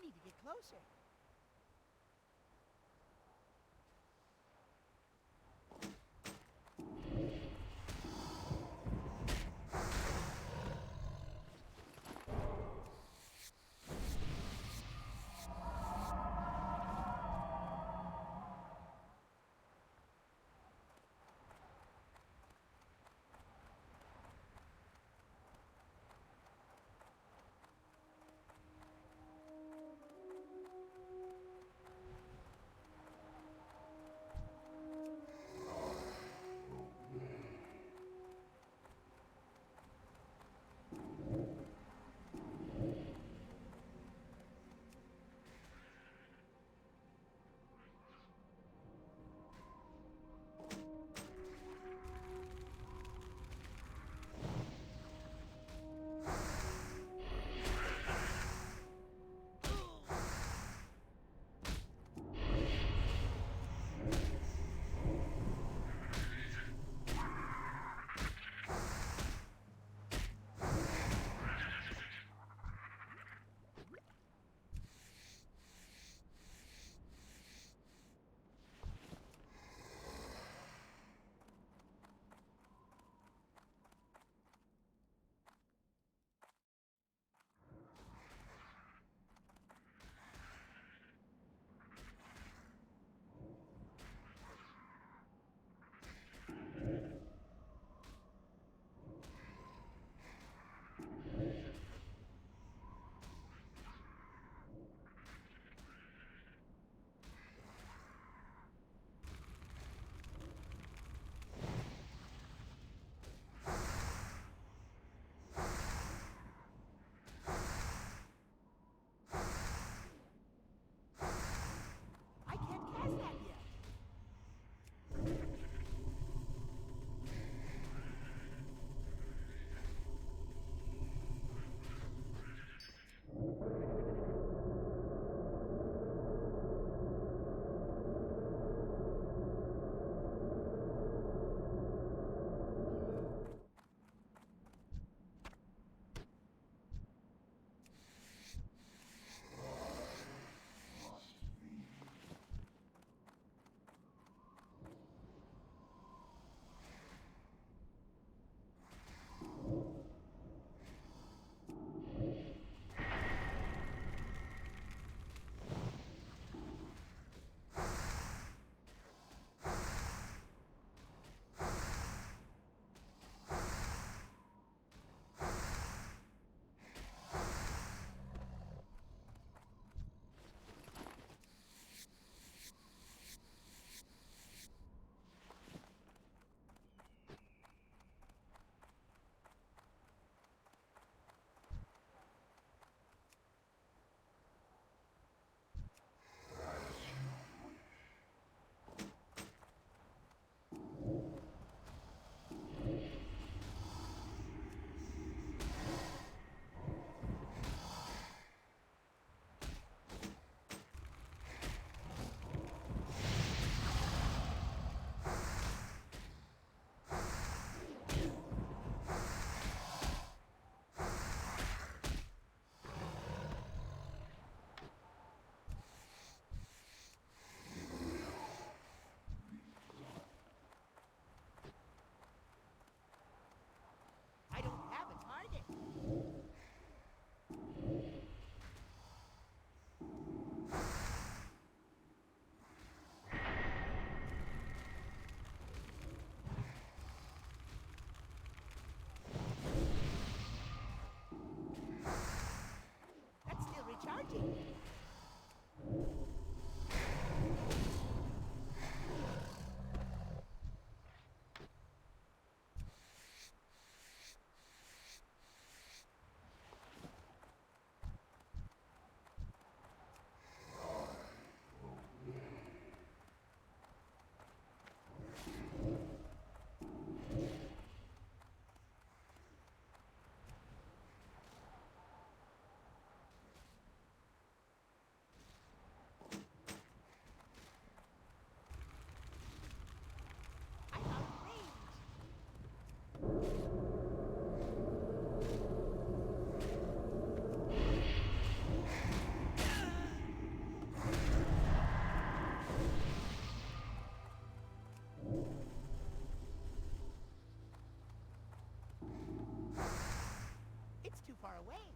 need to get closer. I can't cast that yet. I don't have a target. That's still recharging. far away.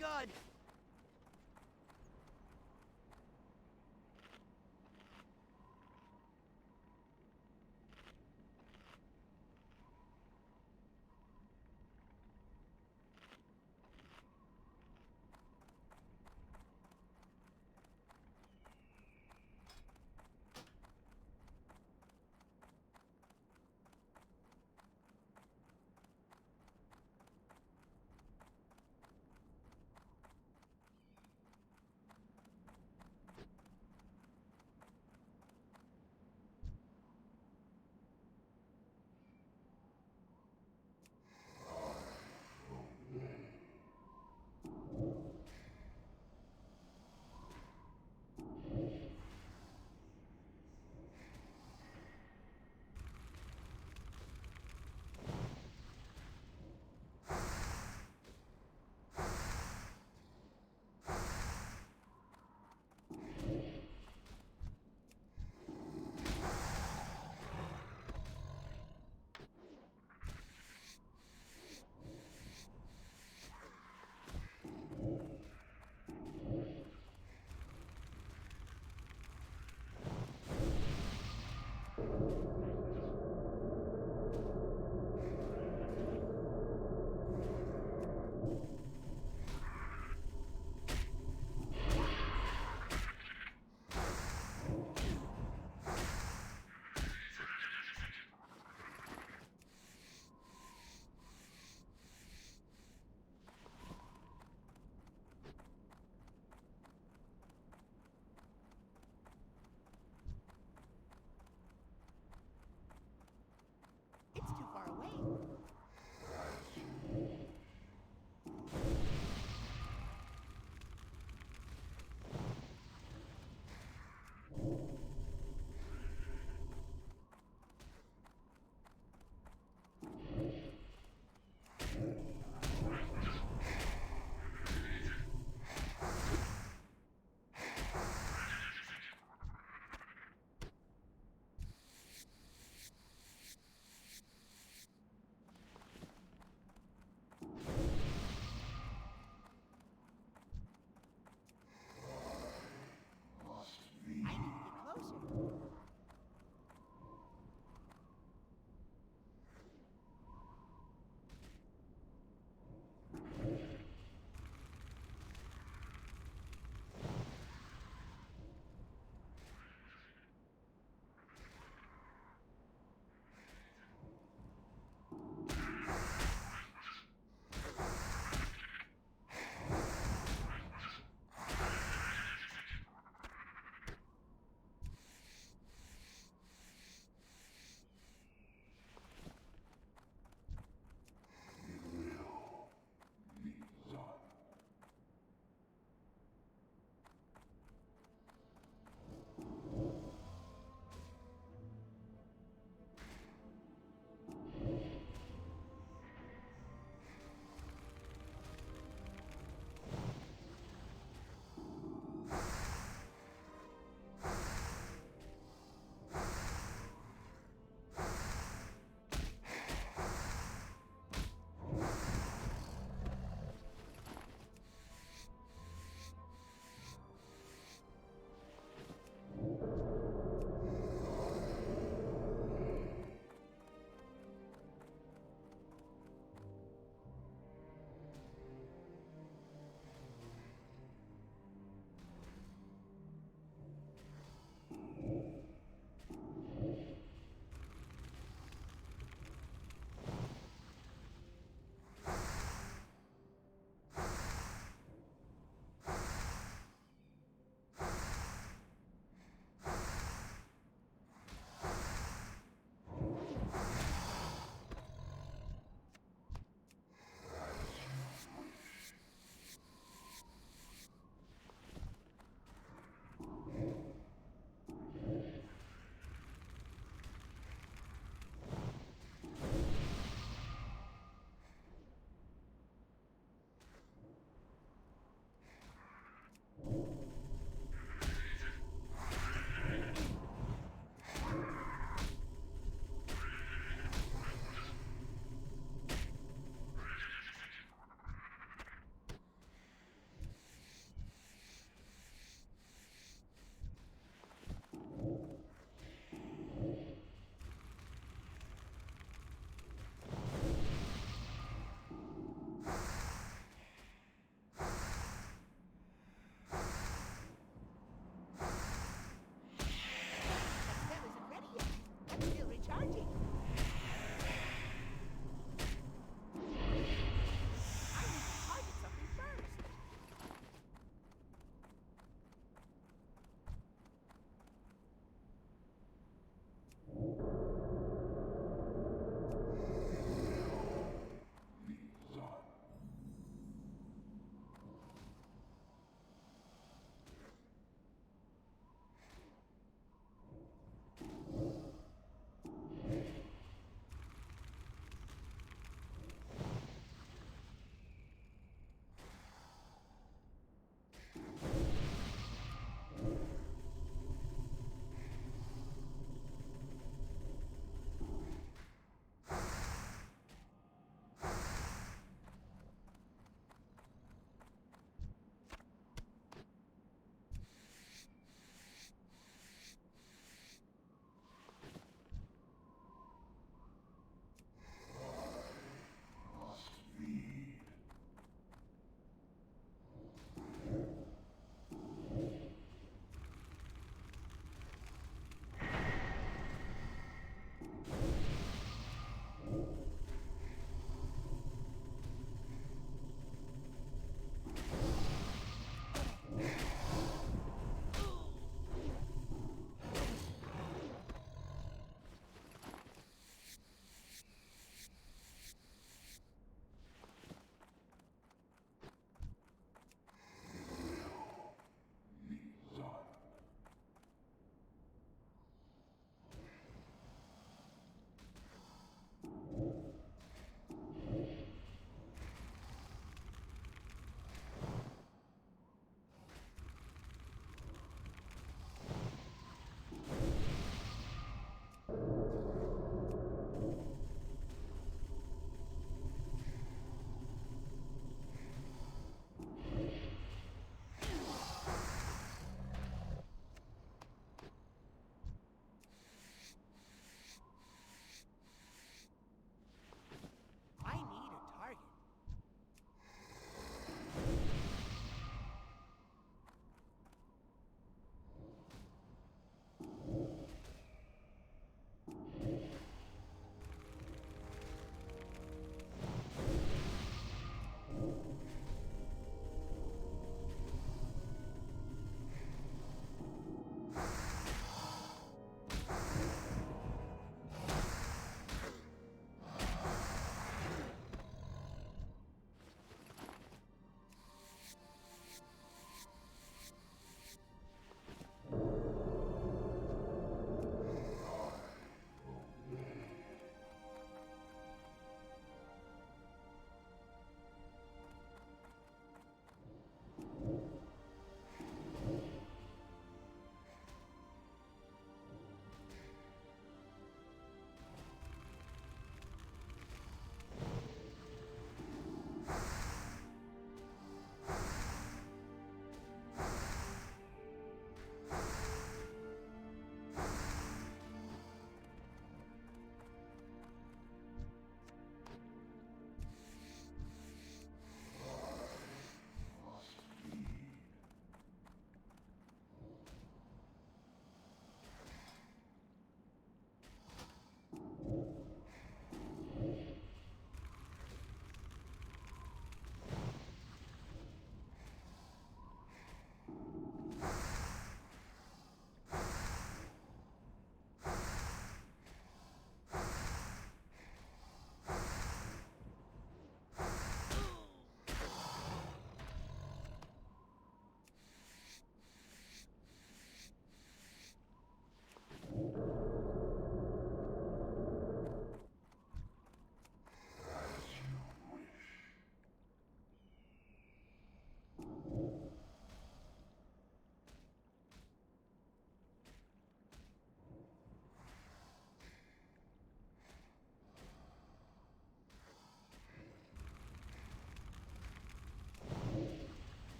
good.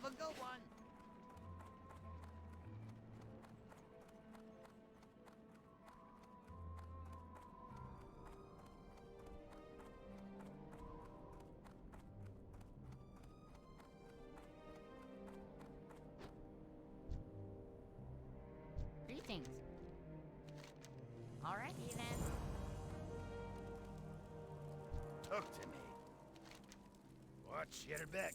Have a good one. Greetings. Alrighty then. Talk to me. Watch your back.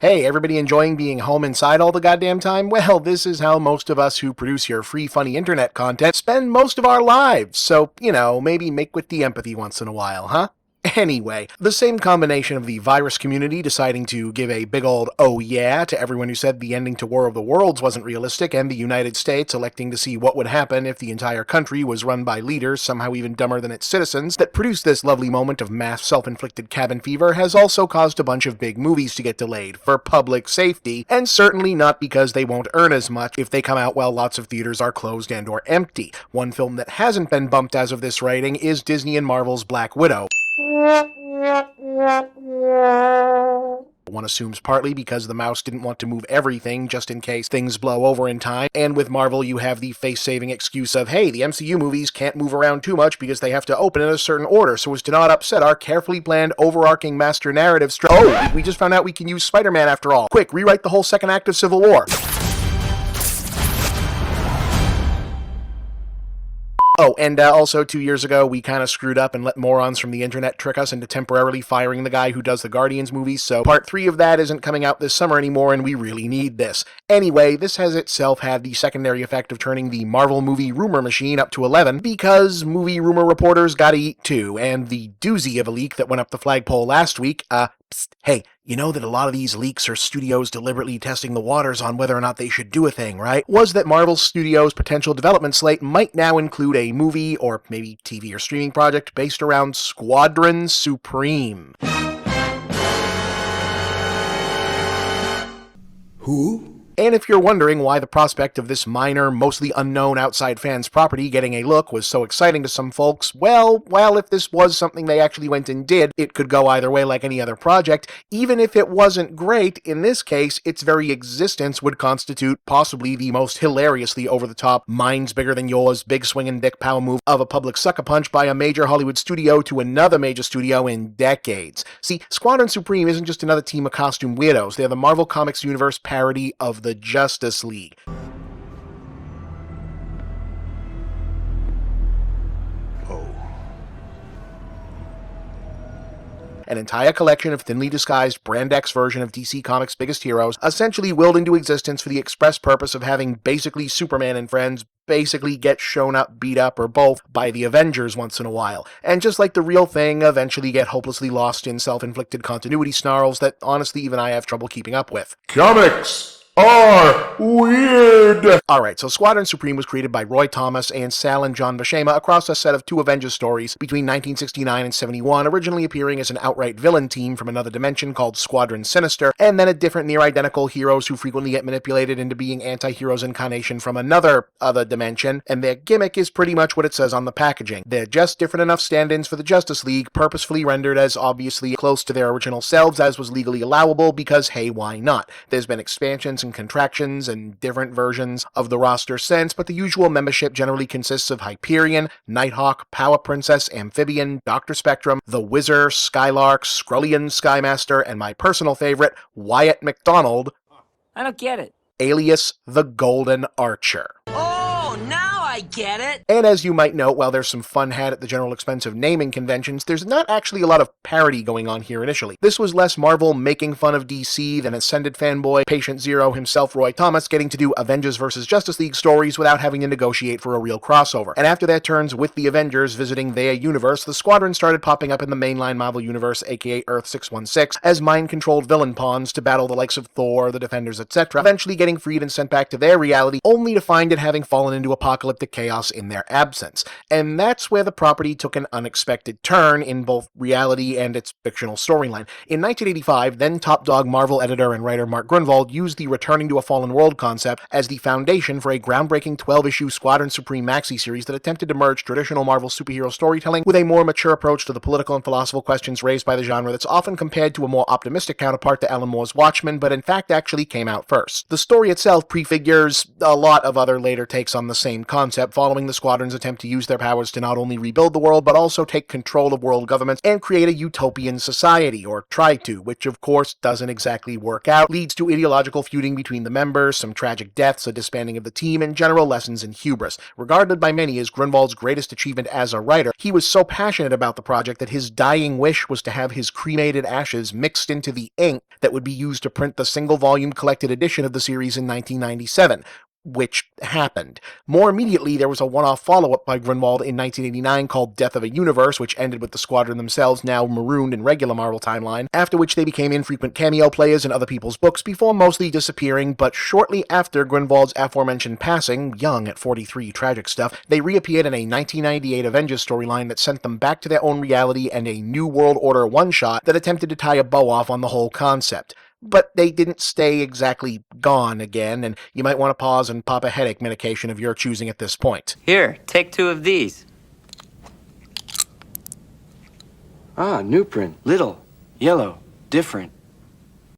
Hey, everybody enjoying being home inside all the goddamn time? Well, this is how most of us who produce your free, funny internet content spend most of our lives. So, maybe make with the empathy once in a while, huh? Anyway, the same combination of the virus community deciding to give a big old oh yeah to everyone who said the ending to War of the Worlds wasn't realistic, and the United States electing to see what would happen if the entire country was run by leaders somehow even dumber than its citizens that produced this lovely moment of mass self-inflicted cabin fever has also caused a bunch of big movies to get delayed for public safety, and certainly not because they won't earn as much if they come out while lots of theaters are closed and or empty. One film that hasn't been bumped as of this writing is Disney and Marvel's Black Widow. One assumes partly because the mouse didn't want to move everything just in case things blow over in time, and with Marvel you have the face-saving excuse of, hey, the MCU movies can't move around too much because they have to open in a certain order so as to not upset our carefully planned overarching master narrative we just found out we can use Spider-Man after all. Quick, rewrite the whole second act of Civil War. Oh, and also 2 years ago, we kind of screwed up and let morons from the internet trick us into temporarily firing the guy who does the Guardians movies, so part 3 of that isn't coming out this summer anymore, and we really need this. Anyway, this has itself had the secondary effect of turning the Marvel movie rumor machine up to 11, because movie rumor reporters gotta eat too, and the doozy of a leak that went up the flagpole last week, hey, you know that a lot of these leaks are studios deliberately testing the waters on whether or not they should do a thing, right? Was that Marvel Studios' potential development slate might now include a movie, or maybe TV or streaming project, based around Squadron Supreme. Who? And if you're wondering why the prospect of this minor, mostly unknown outside fans' property getting a look was so exciting to some folks, well, if this was something they actually went and did, it could go either way like any other project. Even if it wasn't great, in this case, its very existence would constitute possibly the most hilariously over-the-top, minds bigger than yours, big swinging dick power move of a public sucker-punch by a major Hollywood studio to another major studio in decades. See, Squadron Supreme isn't just another team of costume weirdos, they're the Marvel Comics universe parody of the Justice League. An entire collection of thinly disguised Brand X version of DC Comics' biggest heroes, essentially willed into existence for the express purpose of having basically Superman and friends basically get shown up, beat up, or both by the Avengers once in a while, and just like the real thing, eventually get hopelessly lost in self-inflicted continuity snarls that honestly even I have trouble keeping up with. Comics are weird! Alright, so Squadron Supreme was created by Roy Thomas and Sal and John Buscema across a set of 2 Avengers stories between 1969 and 71, originally appearing as an outright villain team from another dimension called Squadron Sinister, and then a different near-identical heroes who frequently get manipulated into being anti-heroes incarnation from another other dimension, and their gimmick is pretty much what it says on the packaging. They're just different enough stand-ins for the Justice League, purposefully rendered as obviously close to their original selves as was legally allowable, because hey, why not? There's been expansions and contractions and different versions of the roster since, but the usual membership generally consists of Hyperion, Nighthawk, Power Princess, Amphibian, Dr. Spectrum, The Whizzer, Skylark, Skrullian Skymaster, and my personal favorite, Wyatt McDonald, I don't get it. alias the Golden Archer. Oh, now I get it! And as you might note, while there's some fun had at the general expense of naming conventions, there's not actually a lot of parody going on here initially. This was less Marvel making fun of DC than Ascended fanboy Patient Zero himself, Roy Thomas, getting to do Avengers vs. Justice League stories without having to negotiate for a real crossover. And after their turns with the Avengers visiting their universe, the Squadron started popping up in the mainline Marvel universe, aka Earth 616, as mind-controlled villain pawns to battle the likes of Thor, the Defenders, etc., eventually getting freed and sent back to their reality, only to find it having fallen into apocalyptic chaos in their absence. And that's where the property took an unexpected turn in both reality and its fictional storyline. In 1985, then top dog Marvel editor and writer Mark Grunwald used the Returning to a Fallen World concept as the foundation for a groundbreaking 12-issue Squadron Supreme maxi series that attempted to merge traditional Marvel superhero storytelling with a more mature approach to the political and philosophical questions raised by the genre that's often compared to a more optimistic counterpart to Alan Moore's Watchmen, but in fact actually came out first. The story itself prefigures a lot of other later takes on the same concept, following the Squadron's attempt to use their powers to not only rebuild the world, but also take control of world governments and create a utopian society, or try to, which of course doesn't exactly work out, leads to ideological feuding between the members, some tragic deaths, a disbanding of the team, and general lessons in hubris. Regarded by many as Grunwald's greatest achievement as a writer, he was so passionate about the project that his dying wish was to have his cremated ashes mixed into the ink that would be used to print the single-volume collected edition of the series in 1997. Which happened. More immediately, there was a one-off follow-up by Grunwald in 1989 called Death of a Universe, which ended with the Squadron themselves now marooned in regular Marvel timeline, after which they became infrequent cameo players in other people's books before mostly disappearing, but shortly after Grunwald's aforementioned passing, young at 43, tragic stuff, they reappeared in a 1998 Avengers storyline that sent them back to their own reality and a New World Order one-shot that attempted to tie a bow off on the whole concept. But they didn't stay exactly gone again, and you might want to pause and pop a headache medication of your choosing at this point. Here, take 2 of these. Ah, new print. Little. Yellow. Different.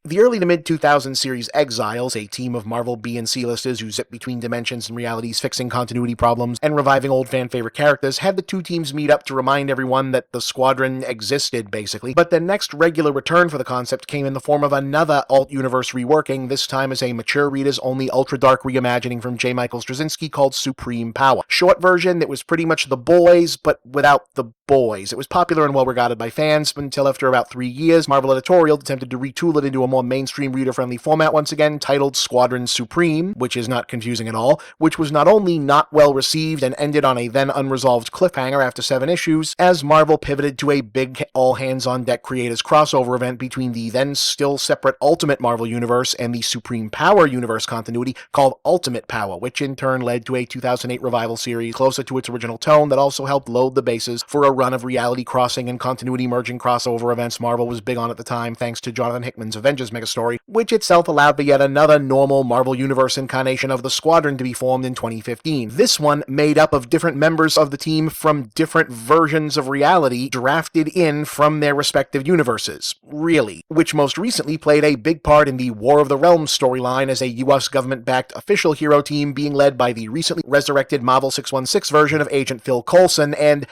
The early to mid-2000s series Exiles, a team of Marvel B and C-listers who zip between dimensions and realities fixing continuity problems and reviving old fan-favorite characters, had the two teams meet up to remind everyone that the Squadron existed, basically. But the next regular return for the concept came in the form of another alt-universe reworking, this time as a mature readers-only ultra-dark reimagining from J. Michael Straczynski called Supreme Power. Short version that was pretty much The Boys, but without the boys. It was popular and well-regarded by fans until after about 3 years, Marvel Editorial attempted to retool it into a more mainstream reader-friendly format once again, titled Squadron Supreme, which is not confusing at all, which was not only not well-received and ended on a then unresolved cliffhanger after 7 issues, as Marvel pivoted to a big all-hands-on-deck creators crossover event between the then still separate Ultimate Marvel Universe and the Supreme Power Universe continuity called Ultimate Power, which in turn led to a 2008 revival series closer to its original tone that also helped load the bases for a run of reality crossing and continuity merging crossover events Marvel was big on at the time, thanks to Jonathan Hickman's Avengers megastory, which itself allowed for yet another normal Marvel Universe incarnation of the Squadron to be formed in 2015. This one made up of different members of the team from different versions of reality drafted in from their respective universes, really, which most recently played a big part in the War of the Realms storyline as a US government-backed official hero team being led by the recently resurrected Marvel 616 version of Agent Phil Coulson, and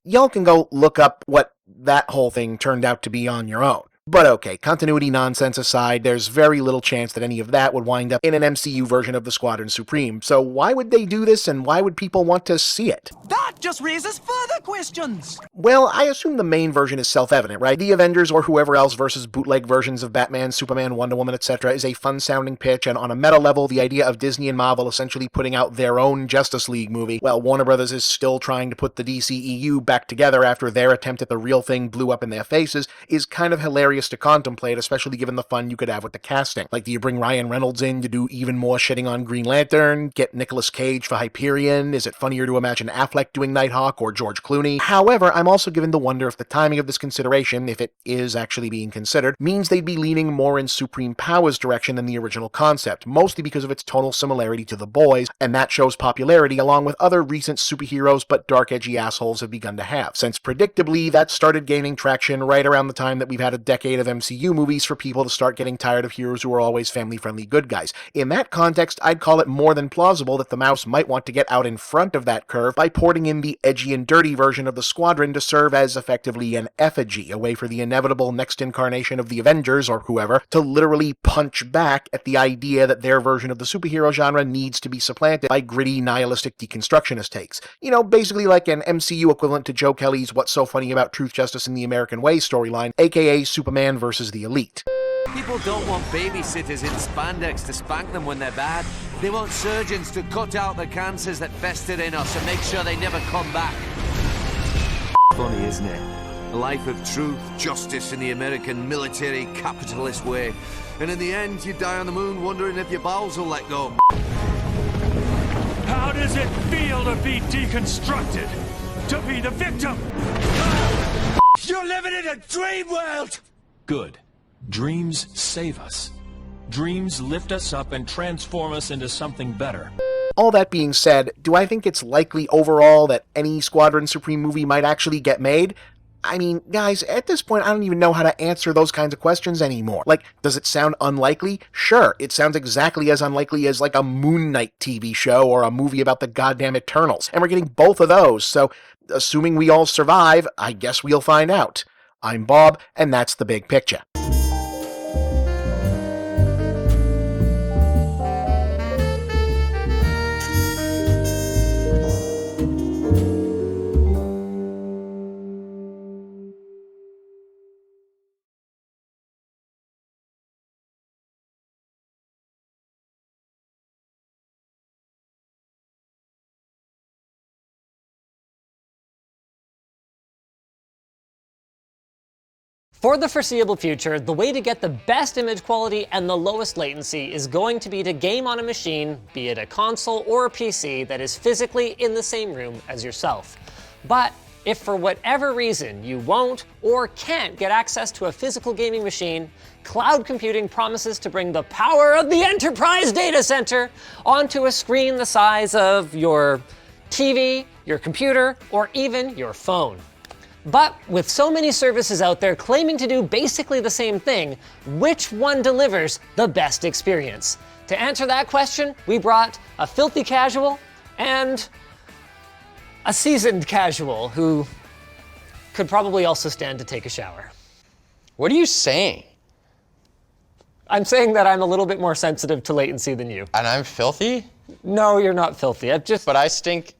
y'all can go look up what that whole thing turned out to be on your own. But okay, continuity nonsense aside, there's very little chance that any of that would wind up in an MCU version of the Squadron Supreme, so why would they do this and why would people want to see it? That just raises further questions! Well, I assume the main version is self-evident, right? The Avengers or whoever else versus bootleg versions of Batman, Superman, Wonder Woman, etc. is a fun-sounding pitch, and on a meta level, the idea of Disney and Marvel essentially putting out their own Justice League movie, while Warner Brothers is still trying to put the DCEU back together after their attempt at the real thing blew up in their faces, is kind of hilarious to contemplate, especially given the fun you could have with the casting. Like, do you bring Ryan Reynolds in to do even more shitting on Green Lantern? Get Nicolas Cage for Hyperion? Is it funnier to imagine Affleck doing Nighthawk or George Clooney? However, I'm also given to wonder if the timing of this consideration, if it is actually being considered, means they'd be leaning more in Supreme Power's direction than the original concept, mostly because of its tonal similarity to The Boys, and that show's popularity along with other recent superheroes but dark edgy assholes have begun to have, since predictably that started gaining traction right around the time that we've had a decade decade of MCU movies for people to start getting tired of heroes who are always family-friendly good guys. In that context, I'd call it more than plausible that the mouse might want to get out in front of that curve by porting in the edgy and dirty version of the Squadron to serve as effectively an effigy, a way for the inevitable next incarnation of the Avengers, or whoever, to literally punch back at the idea that their version of the superhero genre needs to be supplanted by gritty, nihilistic deconstructionist takes. You know, basically like an MCU equivalent to Joe Kelly's What's So Funny About Truth, Justice, and the American Way storyline, aka Superman versus the Elite. People don't want babysitters in spandex to spank them when they're bad. They want surgeons to cut out the cancers that festered in us and make sure they never come back. Funny, isn't it? A life of truth, justice in the American military capitalist way. And in the end, you die on the moon wondering if your bowels will let go. How does it feel to be deconstructed? To be the victim? You're living in a dream world! Good. Dreams save us. Dreams lift us up and transform us into something better. All that being said, do I think it's likely overall that any Squadron Supreme movie might actually get made? I mean, guys, at this point, I don't even know how to answer those kinds of questions anymore. Like, does it sound unlikely? Sure, it sounds exactly as unlikely as, like, a Moon Knight TV show or a movie about the goddamn Eternals. And we're getting both of those, so assuming we all survive, I guess we'll find out. I'm Bob, and that's the big picture. For the foreseeable future, the way to get the best image quality and the lowest latency is going to be to game on a machine, be it a console or a PC, that is physically in the same room as yourself. But if for whatever reason you won't or can't get access to a physical gaming machine, cloud computing promises to bring the power of the enterprise data center onto a screen the size of your TV, your computer, or even your phone. But with so many services out there claiming to do basically the same thing, which one delivers the best experience? To answer that question, we brought a filthy casual and a seasoned casual who could probably also stand to take a shower. What are you saying? I'm saying that I'm a little bit more sensitive to latency than you. And I'm filthy? No, you're not filthy. But I stink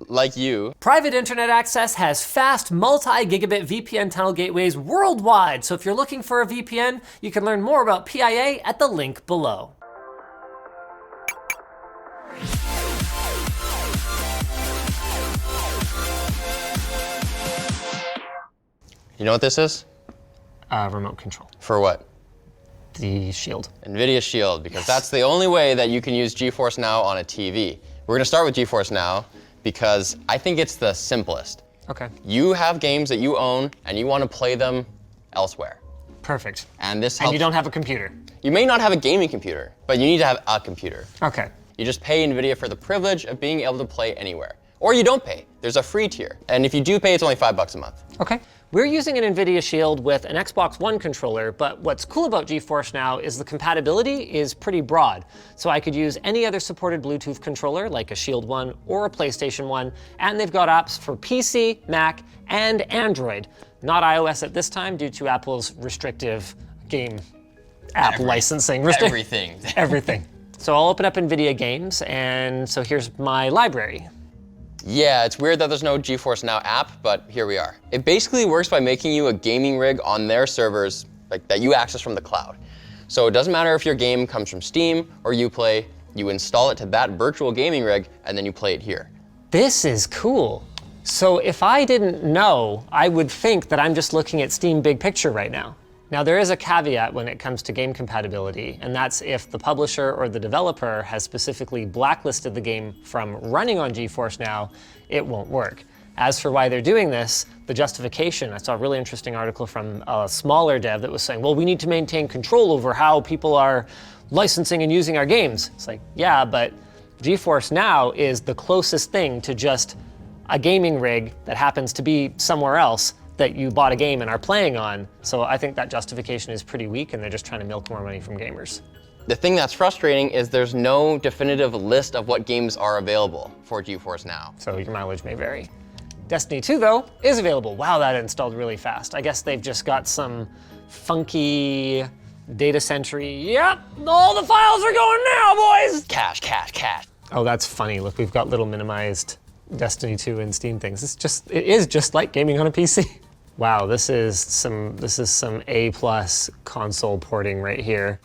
like you. Private internet access has fast multi-gigabit VPN tunnel gateways worldwide. So if you're looking for a VPN, you can learn more about PIA at the link below. You know what this is? Remote control. For what? The Shield. NVIDIA Shield, because that's the only way that you can use GeForce Now on a TV. We're gonna start with GeForce Now because I think it's the simplest. Okay. You have games that you own and you wanna play them elsewhere. Perfect. And this helps. And you don't have a computer. You may not have a gaming computer, but you need to have a computer. Okay. You just pay NVIDIA for the privilege of being able to play anywhere. Or you don't pay. There's a free tier. And if you do pay, it's only $5 a month. Okay. We're using an NVIDIA Shield with an Xbox One controller, but what's cool about GeForce Now is the compatibility is pretty broad. So I could use any other supported Bluetooth controller, like a Shield One or a PlayStation One, and they've got apps for PC, Mac, and Android. Not iOS at this time due to Apple's restrictive game app licensing. Everything. Everything. So I'll open up NVIDIA Games, and so here's my library. Yeah, it's weird that there's no GeForce Now app, but here we are. It basically works by making you a gaming rig on their servers, like that you access from the cloud. So it doesn't matter if your game comes from Steam or Uplay, you install it to that virtual gaming rig, and then you play it here. This is cool. So if I didn't know, I would think that I'm just looking at Steam Big Picture right now. Now there is a caveat when it comes to game compatibility, and that's if the publisher or the developer has specifically blacklisted the game from running on GeForce Now, it won't work. As for why they're doing this, the justification, I saw a really interesting article from a smaller dev that was saying, well, we need to maintain control over how people are licensing and using our games. It's like, yeah, but GeForce Now is the closest thing to just a gaming rig that happens to be somewhere else that you bought a game and are playing on. So I think that justification is pretty weak, and they're just trying to milk more money from gamers. The thing that's frustrating is there's no definitive list of what games are available for GeForce Now. So your mileage may vary. Destiny 2, though, is available. Wow, that installed really fast. I guess they've just got some funky data century. Yep, all the files are going now, boys! Cache, cache, cache. Oh, that's funny. Look, we've got little minimized Destiny 2 and Steam things. It is just like gaming on a PC. Wow, this is some A+ console porting right here.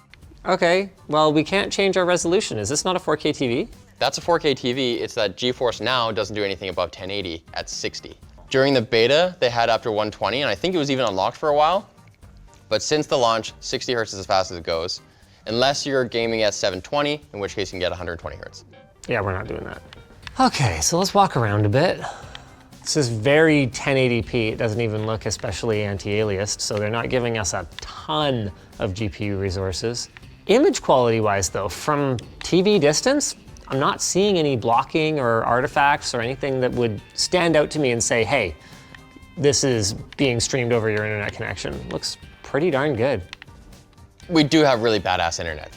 Okay, well, we can't change our resolution. Is this not a 4K TV? That's a 4K TV, it's that GeForce Now doesn't do anything above 1080 at 60. During the beta, they had up to 120, and I think it was even unlocked for a while. But since the launch, 60 hertz is as fast as it goes, unless you're gaming at 720, in which case you can get 120 hertz. Yeah, we're not doing that. Okay, so let's walk around a bit. This is very 1080p. It doesn't even look especially anti-aliased, so they're not giving us a ton of GPU resources. Image quality-wise, though, from TV distance, I'm not seeing any blocking or artifacts or anything that would stand out to me and say, hey, this is being streamed over your internet connection. Looks pretty darn good. We do have really badass internet.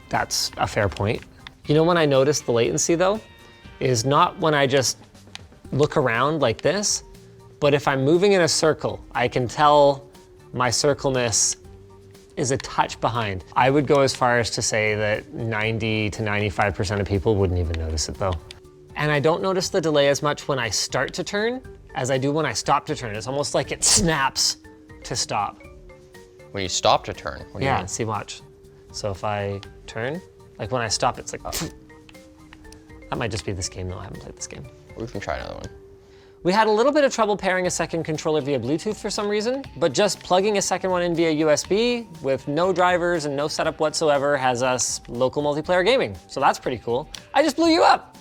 That's a fair point. You know when I notice the latency, though, is not when I just look around like this, but if I'm moving in a circle, I can tell my circleness is a touch behind. I would go as far as to say that 90 to 95% of people wouldn't even notice it though. And I don't notice the delay as much when I start to turn as I do when I stop to turn. It's almost like it snaps to stop. When you stop to turn? What do you mean? See, watch. So if I turn, like when I stop, it's like, that might just be this game though, I haven't played this game. We can try another one. We had a little bit of trouble pairing a second controller via Bluetooth for some reason, but just plugging a second one in via USB with no drivers and no setup whatsoever has us local multiplayer gaming. So that's pretty cool. I just blew you up.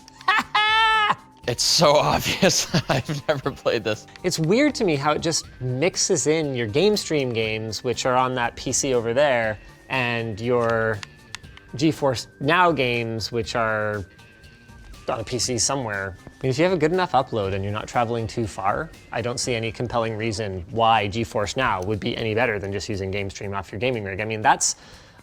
It's so obvious. I've never played this. It's weird to me how it just mixes in your game stream games, which are on that PC over there, and your GeForce Now games, which are on a PC somewhere. I mean, if you have a good enough upload and you're not traveling too far, I don't see any compelling reason why GeForce Now would be any better than just using game stream off your gaming rig. I mean, that's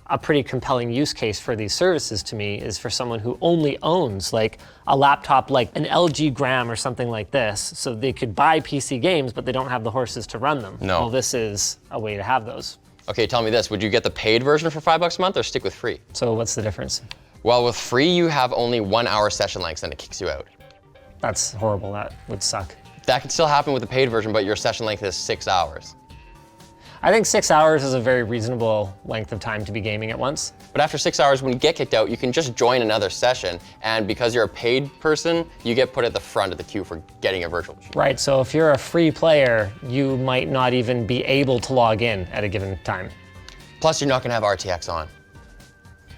a pretty compelling use case for these services to me, is for someone who only owns like a laptop like an LG Gram or something like this, so they could buy PC games, but they don't have the horses to run them. No. Well, this is a way to have those. Okay, tell me this, would you get the paid version for $5 a month or stick with free? So what's the difference? Well, with free, you have only 1 hour session lengths and it kicks you out. That's horrible, that would suck. That can still happen with the paid version, but your session length is 6 hours. I think 6 hours is a very reasonable length of time to be gaming at once. But after 6 hours, when you get kicked out, you can just join another session, and because you're a paid person, you get put at the front of the queue for getting a virtual machine. Right, so if you're a free player, you might not even be able to log in at a given time. Plus, you're not gonna have RTX on.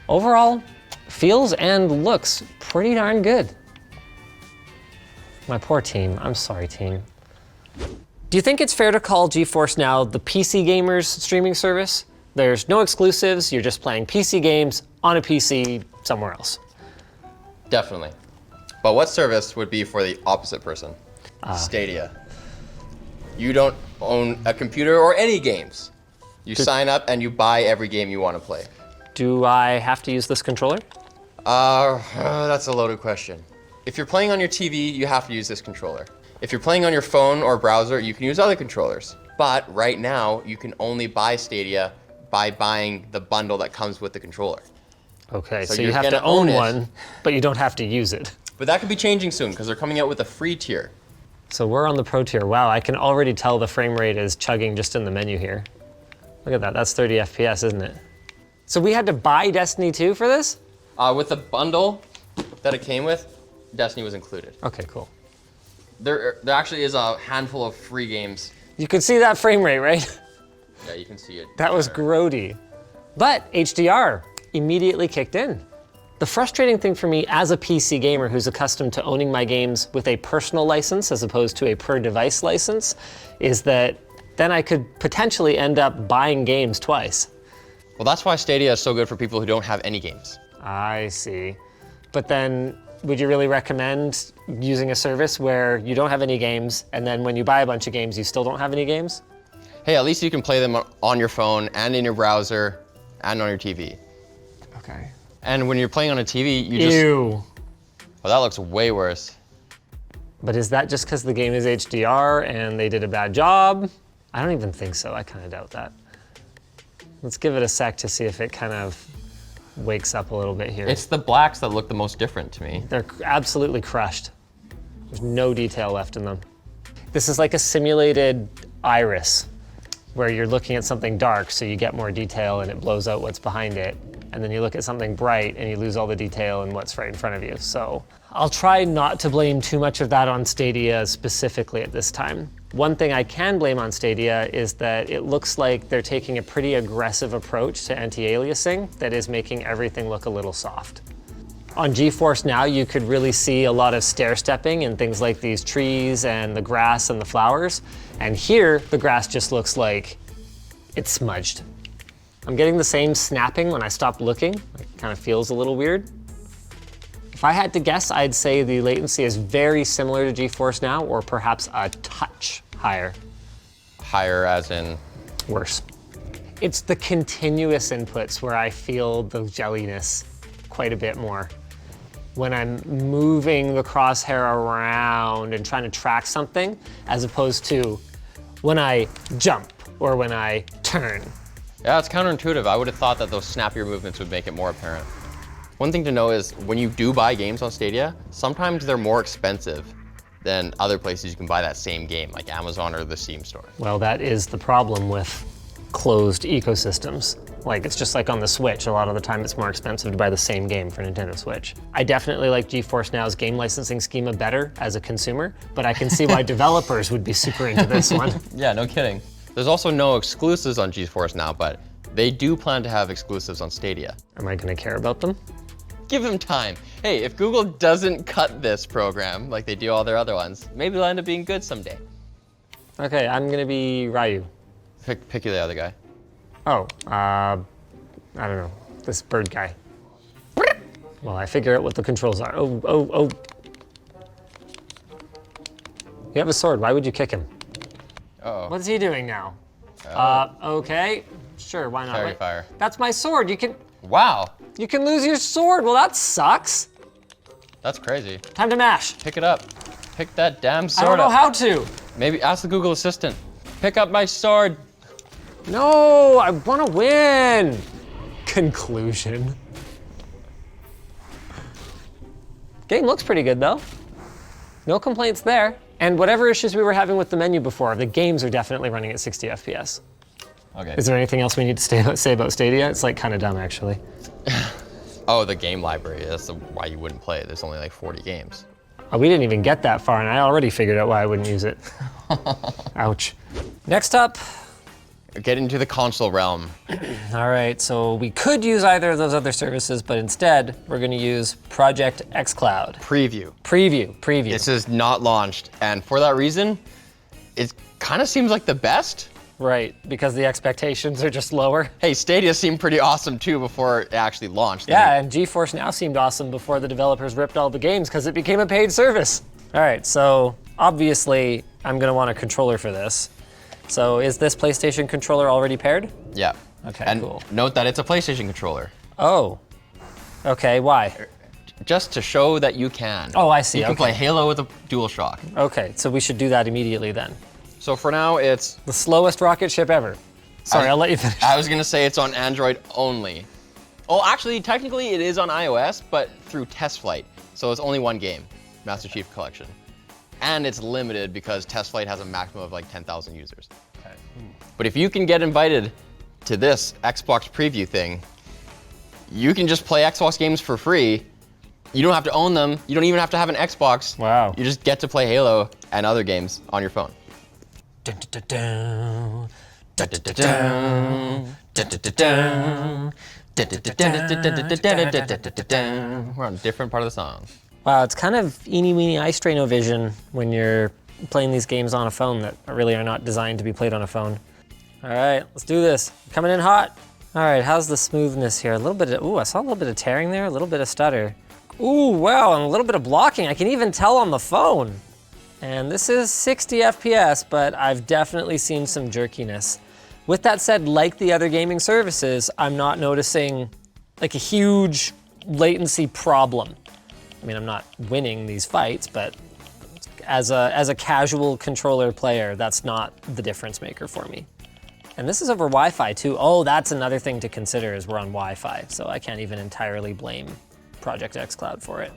Overall, feels and looks pretty darn good. My poor team, I'm sorry team. Do you think it's fair to call GeForce Now the PC gamers streaming service? There's no exclusives, you're just playing PC games on a PC somewhere else. Definitely. But what service would be for the opposite person? Stadia. You don't own a computer or any games. You sign up and you buy every game you want to play. Do I have to use this controller? That's a loaded question. If you're playing on your TV, you have to use this controller. If you're playing on your phone or browser, you can use other controllers. But right now, you can only buy Stadia by buying the bundle that comes with the controller. Okay, so you're you have to gonna own it. one, but you don't have to use it. But that could be changing soon because they're coming out with a free tier. So we're on the Pro tier. Wow, I can already tell the frame rate is chugging just in the menu here. Look at that, that's 30 FPS, isn't it? So we had to buy Destiny 2 for this? With the bundle that it came with, Destiny was included. Okay, cool. There actually is a handful of free games. You can see that frame rate, right? Yeah, you can see it. That was grody. But HDR immediately kicked in. The frustrating thing for me as a PC gamer who's accustomed to owning my games with a personal license as opposed to a per device license is that then I could potentially end up buying games twice. Well, that's why Stadia is so good for people who don't have any games. I see. But then would you really recommend using a service where you don't have any games, and then when you buy a bunch of games, you still don't have any games? Hey, at least you can play them on your phone and in your browser and on your TV. Okay. And when you're playing on a TV, you just... Ew. Well, that looks way worse. But is that just because the game is HDR and they did a bad job? I don't even think so. I kind of doubt that. Let's give it a sec to see if it kind of wakes up a little bit here. It's the blacks that look the most different to me. They're absolutely crushed. There's no detail left in them. This is like a simulated iris where you're looking at something dark so you get more detail and it blows out what's behind it. And then you look at something bright and you lose all the detail and what's right in front of you. So I'll try not to blame too much of that on Stadia specifically at this time. One thing I can blame on Stadia is that it looks like they're taking a pretty aggressive approach to anti-aliasing that is making everything look a little soft. On GeForce Now, you could really see a lot of stair-stepping in things like these trees and the grass and the flowers. And here, the grass just looks like it's smudged. I'm getting the same snapping when I stop looking. It kind of feels a little weird. If I had to guess, I'd say the latency is very similar to GeForce Now, or perhaps a touch higher. Higher as in? Worse. It's the continuous inputs where I feel the jelliness quite a bit more. When I'm moving the crosshair around and trying to track something, as opposed to when I jump or when I turn. Yeah, it's counterintuitive. I would have thought that those snappier movements would make it more apparent. One thing to know is when you do buy games on Stadia, sometimes they're more expensive than other places you can buy that same game, like Amazon or the Steam store. Well, that is the problem with closed ecosystems. Like, it's just like on the Switch, a lot of the time it's more expensive to buy the same game for Nintendo Switch. I definitely like GeForce Now's game licensing schema better as a consumer, but I can see why developers would be super into this one. Yeah, no kidding. There's also no exclusives on GeForce Now, but they do plan to have exclusives on Stadia. Am I gonna care about them? Give them time. Hey, if Google doesn't cut this program like they do all their other ones, maybe they'll end up being good someday. Okay, I'm gonna be Ryu. Pick the other guy. Oh, I don't know, this bird guy. Well, I figure out what the controls are. Oh. You have a sword, why would you kick him? Uh-oh. What's he doing now? Okay, sure, why not? Fairy fire. That's my sword, you can... Wow. You can lose your sword, well that sucks. That's crazy. Time to mash. Pick it up. Pick that damn sword up. I don't know how to. Maybe ask the Google Assistant. Pick up my sword. No, I wanna win. Conclusion. Game looks pretty good though. No complaints there. And whatever issues we were having with the menu before, the games are definitely running at 60 FPS. Okay. Is there anything else we need to say about Stadia? It's like kind of dumb actually. Oh, the game library. That's why you wouldn't play it. There's only like 40 games. Oh, we didn't even get that far and I already figured out why I wouldn't use it. Ouch. Next up. Get into the console realm. All right, so we could use either of those other services, but instead we're gonna use Project xCloud. Preview. This is not launched, and for that reason, it kind of seems like the best. Right, because the expectations are just lower. Hey, Stadia seemed pretty awesome too before it actually launched. Yeah, and GeForce Now seemed awesome before the developers ripped all the games because it became a paid service. All right, so obviously I'm gonna want a controller for this. So is this PlayStation controller already paired? Yeah. Okay, and cool. Note that it's a PlayStation controller. Oh, okay, why? Just to show that you can. Oh, I see, You can play Halo with a DualShock. Okay, so we should do that immediately then. So for now, it's... The slowest rocket ship ever. Sorry, I'll let you finish. I was gonna say it's on Android only. Oh, actually, technically it is on iOS, but through test flight. So it's only one game, Master Chief Collection. And it's limited because test flight has a maximum of like 10,000 users. Okay. But if you can get invited to this Xbox preview thing, you can just play Xbox games for free. You don't have to own them. You don't even have to have an Xbox. Wow. You just get to play Halo and other games on your phone. We're on a different part of the song. Wow, it's kind of eeny weeny ice traino vision when you're playing these games on a phone that really are not designed to be played on a phone. All right, let's do this. Coming in hot. All right, how's the smoothness here? A little bit of, ooh, I saw a little bit of tearing there, a little bit of stutter. Ooh, wow, and a little bit of blocking. I can even tell on the phone. And this is 60 FPS, but I've definitely seen some jerkiness. With that said, like the other gaming services, I'm not noticing like a huge latency problem. I mean, I'm not winning these fights, but as a casual controller player, that's not the difference maker for me. And this is over Wi-Fi too. Oh, that's another thing to consider is we're on Wi-Fi, so I can't even entirely blame Project xCloud for it.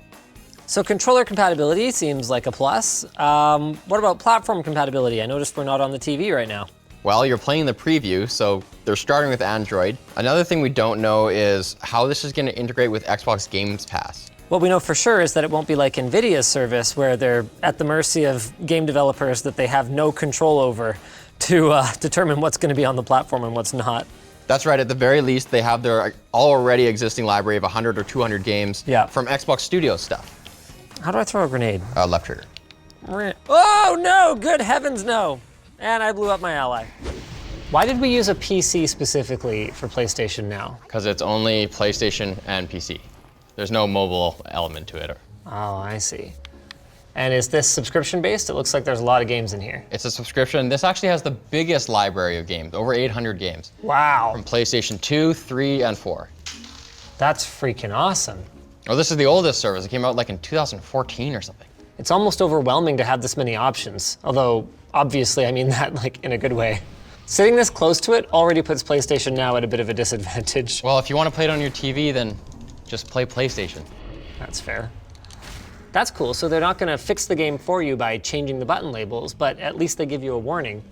So controller compatibility seems like a plus. What about platform compatibility? I noticed we're not on the TV right now. Well, you're playing the preview, so they're starting with Android. Another thing we don't know is how this is going to integrate with Xbox Games Pass. What we know for sure is that it won't be like Nvidia's service where they're at the mercy of game developers that they have no control over to determine what's going to be on the platform and what's not. That's right, at the very least, they have their already existing library of 100 or 200 games from Xbox Studios stuff. How do I throw a grenade? Left trigger. Oh no, good heavens no. And I blew up my ally. Why did we use a PC specifically for PlayStation Now? Because it's only PlayStation and PC. There's no mobile element to it. Oh, I see. And is this subscription based? It looks like there's a lot of games in here. It's a subscription. This actually has the biggest library of games, over 800 games. Wow. From PlayStation 2, 3, and 4. That's freaking awesome. Oh, this is the oldest service. It came out like in 2014 or something. It's almost overwhelming to have this many options. Although, obviously, I mean that like in a good way. Sitting this close to it already puts PlayStation Now at a bit of a disadvantage. Well, if you want to play it on your TV, then just play PlayStation. That's fair. That's cool. So they're not going to fix the game for you by changing the button labels, but at least they give you a warning.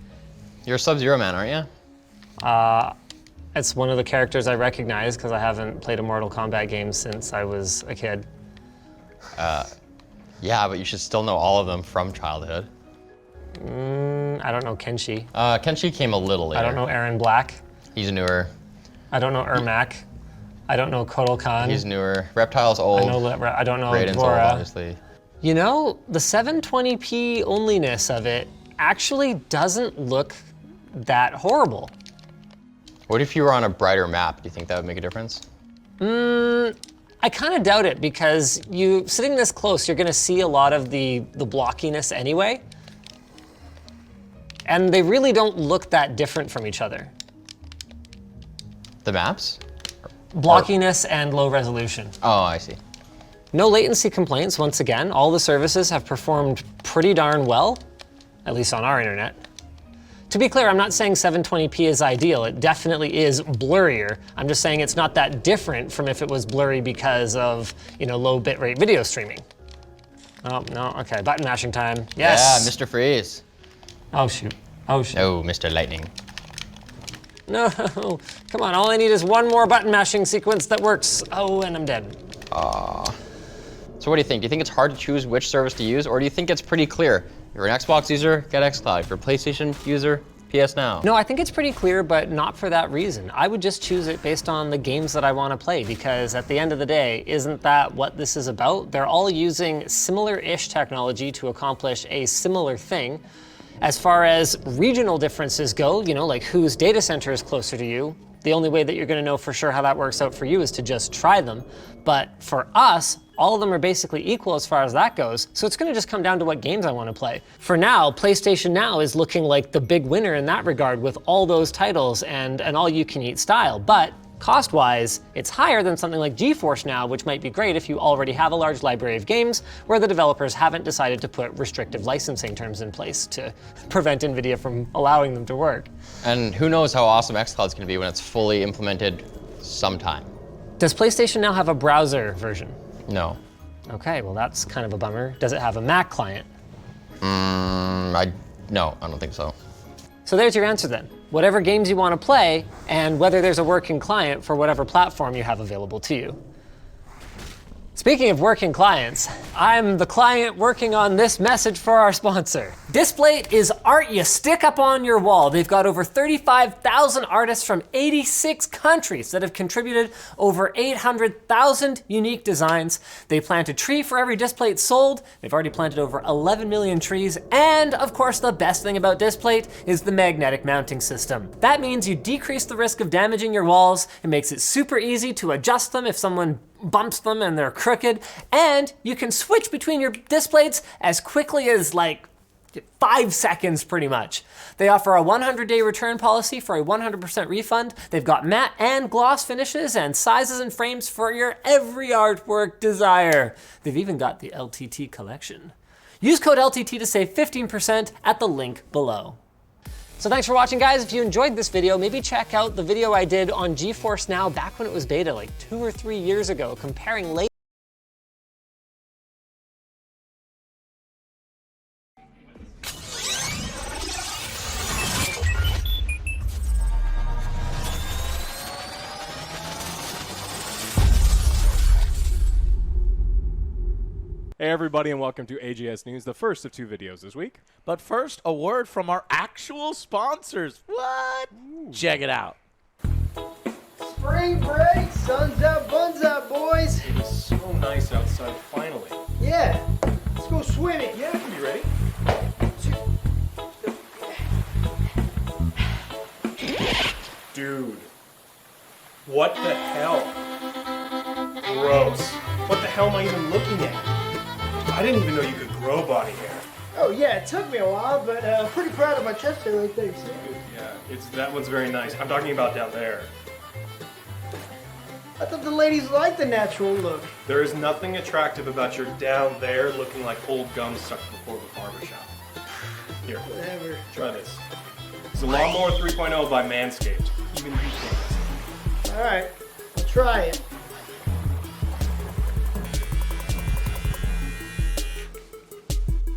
You're a Sub-Zero man, aren't you? It's one of the characters I recognize because I haven't played a Mortal Kombat game since I was a kid. Yeah, but you should still know all of them from childhood. I don't know Kenshi. Kenshi came a little later. I don't know Aaron Black. He's newer. I don't know Ermac. I don't know Kotal Khan. He's newer. Reptile's old. I don't know Raiden's Dora. old, obviously. You know, the 720p onlyness of it actually doesn't look that horrible. What if you were on a brighter map? Do you think that would make a difference? I kind of doubt it because you sitting this close, you're gonna see a lot of the blockiness anyway. And they really don't look that different from each other. The maps? Blockiness and low resolution. Oh, I see. No latency complaints, once again. All the services have performed pretty darn well, at least on our internet. To be clear, I'm not saying 720p is ideal. It definitely is blurrier. I'm just saying it's not that different from if it was blurry because of, you know, low bitrate video streaming. Oh, no, okay, button mashing time. Yes. Yeah, Mr. Freeze. Oh, shoot. Oh, shoot. Oh, Mr. Lightning. No, come on, all I need is one more button mashing sequence that works. Oh, and I'm dead. So what do you think? Do you think it's hard to choose which service to use, or do you think it's pretty clear? If you're an Xbox user, get xCloud. If you're a PlayStation user, PS Now. No, I think it's pretty clear, but not for that reason. I would just choose it based on the games that I want to play, because at the end of the day, isn't that what this is about? They're all using similar-ish technology to accomplish a similar thing. As far as regional differences go, you know, like whose data center is closer to you, the only way that you're gonna know for sure how that works out for you is to just try them. But for us, all of them are basically equal as far as that goes, so it's gonna just come down to what games I wanna play. For now, PlayStation Now is looking like the big winner in that regard with all those titles and an all-you-can-eat style, but cost-wise, it's higher than something like GeForce Now, which might be great if you already have a large library of games where the developers haven't decided to put restrictive licensing terms in place to prevent Nvidia from allowing them to work. And who knows how awesome xCloud's gonna be when it's fully implemented sometime. Does PlayStation Now have a browser version? No. Okay, well that's kind of a bummer. Does it have a Mac client? No, I don't think so. So there's your answer then. Whatever games you want to play, and whether there's a working client for whatever platform you have available to you. Speaking of working clients, I'm the client working on this message for our sponsor. Displate is art you stick up on your wall. They've got over 35,000 artists from 86 countries that have contributed over 800,000 unique designs. They plant a tree for every Displate sold. They've already planted over 11 million trees. And of course, the best thing about Displate is the magnetic mounting system. That means you decrease the risk of damaging your walls. It makes it super easy to adjust them if someone bumps them and they're crooked. And you can switch between your disc plates as quickly as like 5 seconds pretty much. They offer a 100-day return policy for a 100% refund. They've got matte and gloss finishes and sizes and frames for your every artwork desire. They've even got the LTT collection. Use code LTT to save 15% at the link below. So thanks for watching, guys. If you enjoyed this video, maybe check out the video I did on GeForce Now back when it was beta like 2 or 3 years ago, comparing late. Hey everybody, and welcome to AGS News, the first of 2 videos this week. But first, a word from our actual sponsors. What? Ooh. Check it out. Spring break, sun's out, buns out, boys. It is so nice outside, finally. Yeah, let's go swimming. Yeah, can you ready? Dude, what the hell? Gross. What the hell am I even looking at? I didn't even know you could grow body hair. Oh yeah, it took me a while, but pretty proud of my chest hair right there. Yeah, that one's very nice. I'm talking about down there. I thought the ladies liked the natural look. There is nothing attractive about your down there looking like old gum stuck before the barber shop. Here, whatever. Try this. It's a Lawnmower 3.0 by Manscaped. Even you can't. All right, I'll try it.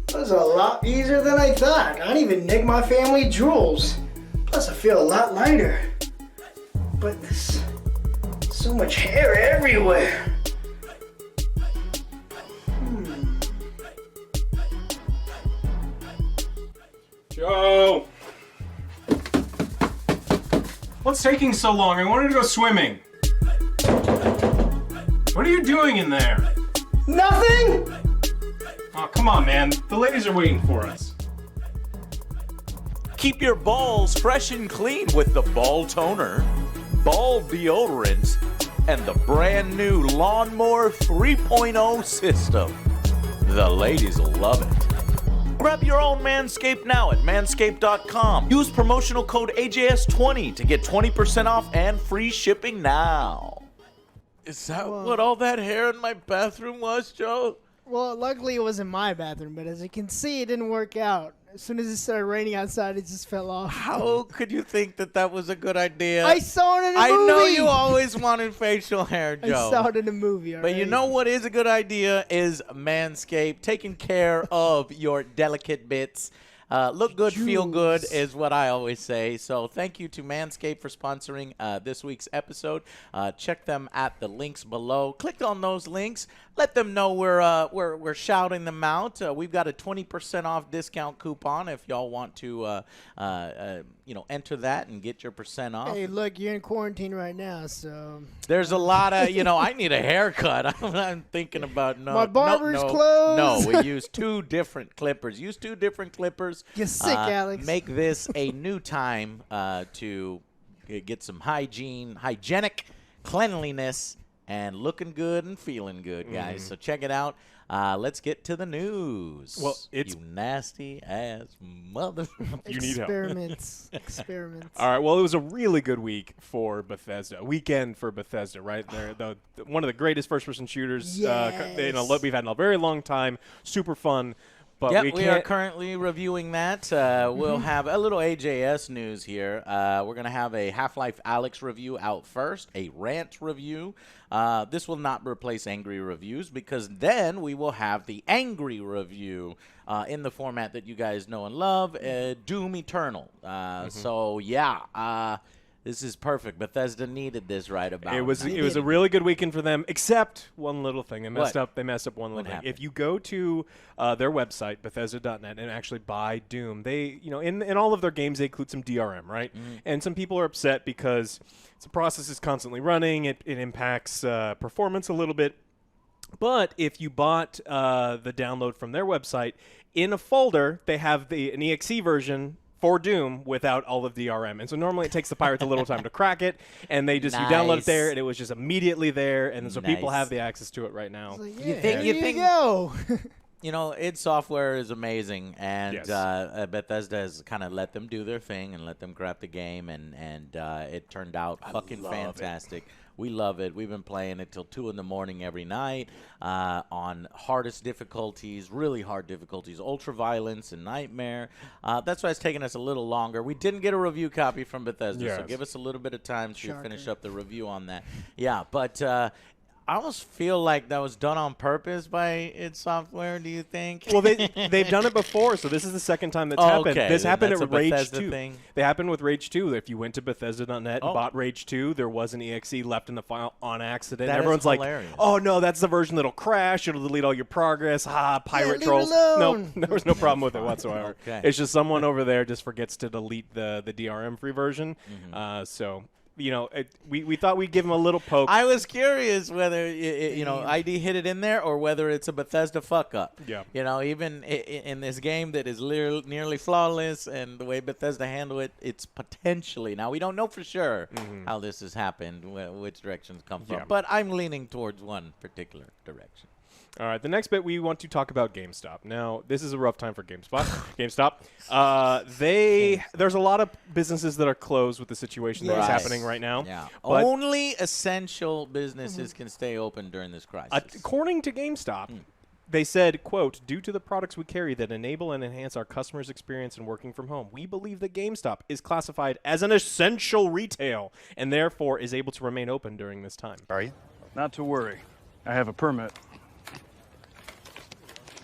That was a lot easier than I thought. I don't even nick my family jewels. Plus, I feel a lot lighter. But there's so much hair everywhere. Joe! What's taking so long? I wanted to go swimming. What are you doing in there? Nothing! Oh, come on, man. The ladies are waiting for us. Keep your balls fresh and clean with the Ball Toner, Ball Deodorant, and the brand new Lawnmower 3.0 system. The ladies will love it. Grab your own Manscaped now at manscaped.com. Use promotional code AJS20 to get 20% off and free shipping now. Is that what all that hair in my bathroom was, Joe? Well, luckily it wasn't my bathroom, but as you can see, it didn't work out. As soon as it started raining outside, it just fell off. How could you think that that was a good idea? I saw it in a movie. I know you always wanted facial hair, Joe. I saw it in a movie, But you know what is a good idea is Manscaped, taking care of your delicate bits. Look good, feel good is what I always say. So thank you to Manscaped for sponsoring this week's episode. Check them at the links below. Click on those links. Let them know we're shouting them out. We've got a 20% off discount coupon if y'all want to enter that and get your percent off. Hey, look, you're in quarantine right now, so there's a lot of I need a haircut. I'm thinking about my barber's closed. No, we use 2 different clippers. Use 2 different clippers. You're sick, Alex. Make this a new time to get some hygienic cleanliness, and looking good and feeling good, guys. So check it out. Let's get to the news. Well, it's you nasty ass mother. You need help. Experiments. All right. Well, it was a really good week for Bethesda. Weekend for Bethesda, right? They're one of the greatest first-person shooters we've had in a very long time. Super fun. But yep, we are currently reviewing that. We'll have a little AJS news here. We're going to have a Half-Life Alyx review out first, a rant review. This will not replace angry reviews because then we will have the angry review in the format that you guys know and love, Doom Eternal. So, yeah. This is perfect. Bethesda needed this right about. It was a really good weekend for them, except one little thing. They messed up one little thing. If you go to their website, Bethesda.net, and actually buy Doom, they in all of their games they include some DRM, right? And some people are upset because the process is constantly running. It impacts performance a little bit. But if you bought the download from their website, in a folder they have an EXE version for Doom without all of DRM. And so normally it takes the pirates a little time to crack it, and they just you download it there, and it was just immediately there, and so people have the access to it right now. Like, You think go. You know, id Software is amazing, and Bethesda has kind of let them do their thing and let them craft the game, and it turned out fucking fantastic. We love it. We've been playing it till 2 in the morning every night on hardest difficulties, really hard difficulties, ultra violence and nightmare. That's why it's taken us a little longer. We didn't get a review copy from Bethesda, so give us a little bit of time to finish up the review on that. Yeah, but I almost feel like that was done on purpose by id Software. Do you think? Well, they've done it before, so this is the second time that's happened. Okay, this happened that's at a Rage Bethesda 2. thing. They happened with Rage 2. If you went to Bethesda.net and bought Rage 2, there was an exe left in the file on accident. That Everyone's is like, hilarious. "Oh no, that's the version that'll crash. It'll delete all your progress." Pirate leave trolls. it alone. Nope, there was no problem with it whatsoever. Okay. It's just someone over there just forgets to delete the DRM free version. So. You know, we thought we'd give him a little poke. I was curious whether you know ID hit it in there or whether it's a Bethesda fuck up. Yeah. You know, even in this game that is nearly flawless, and the way Bethesda handle it, it's potentially, now we don't know for sure how this has happened, which directions come from, but I'm leaning towards one particular direction. All right, the next bit we want to talk about GameStop. Now, this is a rough time for GameStop. There's a lot of businesses that are closed with the situation that is happening right now. Yeah. But Only essential businesses can stay open during this crisis. according to GameStop, they said, quote, "Due to the products we carry that enable and enhance our customers' experience in working from home, we believe that GameStop is classified as an essential retail and therefore is able to remain open during this time." Are you? Not to worry. I have a permit.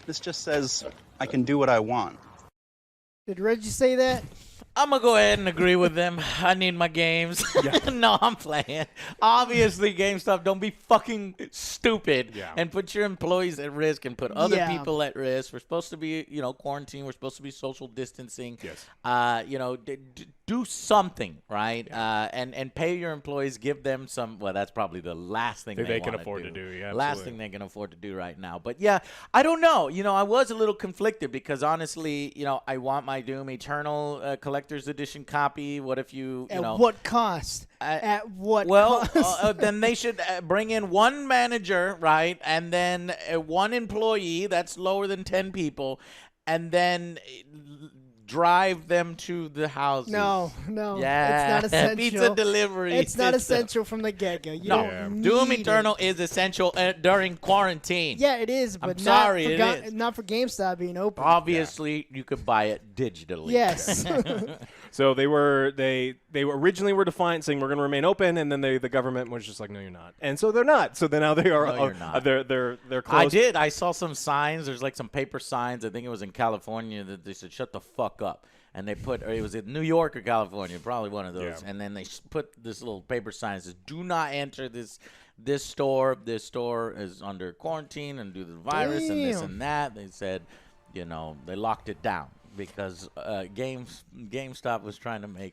This just says I can do what I want. Did Reggie say that? I'm going to go ahead and agree with them. I need my games. No, I'm playing. Obviously, GameStop, don't be fucking stupid and put your employees at risk and put other people at risk. We're supposed to be, you know, quarantine. We're supposed to be social distancing. Yes. You know, do something, right? And pay your employees. Give them some. Well, that's probably the last thing they can afford to do. Yeah, last thing they can afford to do right now. But yeah, I don't know. You know, I was a little conflicted because honestly, you know, I want my Doom Eternal Collector's Edition copy. What if you At know? what cost? At what cost? Then they should bring in one manager, right? And then one employee. That's lower than 10 people. And then drive them to the houses. No, Yeah. it's not essential. Pizza delivery. It's not system. essential from the get-go. You No, don't Doom need Eternal it. is essential during quarantine. Yeah, it is, but I'm sorry, it not for, is. not for GameStop being open. Obviously, you could buy it digitally. Yes. So they were originally were defiant, saying we're going to remain open, and then the government was just like, no, you're not, and so they're not. So then now they are. No, you're not. They're closed. I saw some signs. There's like some paper signs. I think it was in California that they said "shut the fuck up," and they put, or it was in New York or California, probably one of those. Yeah. And then they put this little paper sign that says, "Do not enter this store. This store is under quarantine and due to the virus and this and that." They said, you know, they locked it down because GameStop was trying to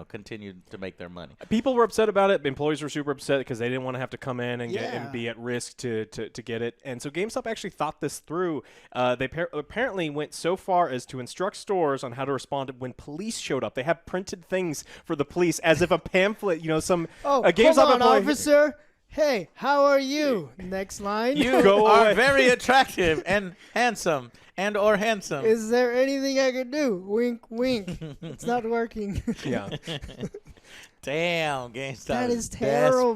continue to make their money. People were upset about it. Employees were super upset because they didn't want to have to come in and get and be at risk to get it. And so GameStop actually thought this through. They apparently went so far as to instruct stores on how to respond when police showed up. They have printed things for the police as if a pamphlet, you know, a GameStop come on, employee. officer. Hey, how are you? Next line. You are very attractive and handsome or handsome. Is there anything I can do? Wink, wink. It's not working. Yeah. Damn, GameStop. That is terrible.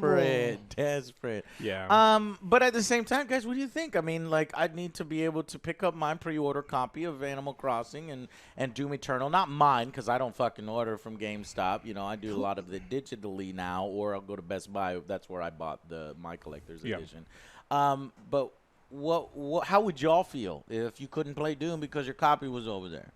Desperate. Yeah. But at the same time, guys, what do you think? I mean, like, I'd need to be able to pick up my pre-order copy of Animal Crossing and Doom Eternal. Not mine, because I don't fucking order from GameStop. You know, I do a lot of it digitally now, or I'll go to Best Buy. That's where I bought my collector's edition. But how would y'all feel if you couldn't play Doom because your copy was over there?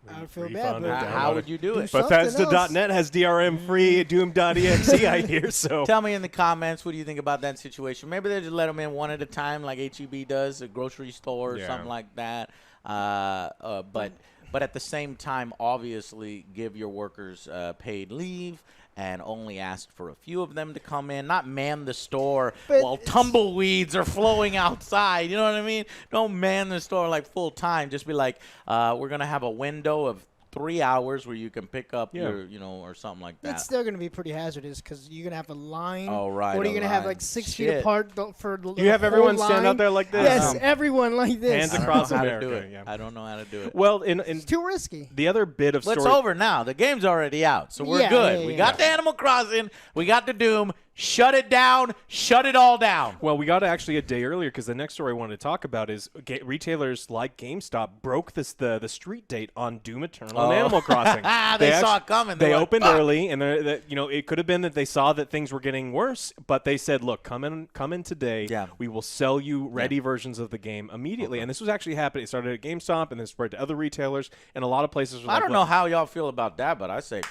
I would feel bad. But how would you do it? Bethesda.net has DRM-free Doom.exe, I hear. So tell me in the comments, what do you think about that situation? Maybe they just let them in one at a time, like HEB does, a grocery store or something like that. But at the same time, obviously, give your workers paid leave and only ask for a few of them to come in, not man the store while tumbleweeds are flowing outside. You know what I mean? Don't man the store like full time. Just be like, we're going to have a window of 3 hours where you can pick up Yeah. your, or something like that. It's still going to be pretty hazardous because you're going to have a line. Oh, right, Or are you a going to have line. like 6 feet Shit. apart for the You have whole everyone stand line? out there like this? Yes, everyone like this. Hands I don't across know how to America. do it. Yeah. I don't know how to do it. Well, It's too risky. the other bit of Well, story. it's over now. The game's already out, so we're Yeah, good. yeah, We yeah. got the Animal Crossing. We got the Doom. Shut it down. Shut it all down. Well, we got actually a day earlier because the next story I wanted to talk about is retailers like GameStop broke the street date on Doom Eternal and Animal Crossing. They saw it coming. They They're like, opened "Fuck." early, and it could have been that they saw that things were getting worse, but they said, "Look, come in today. Yeah. We will sell you ready versions of the game immediately." And this was actually happening. It started at GameStop and then spread to other retailers, and a lot of places were I like, don't know how y'all feel about that, but I say,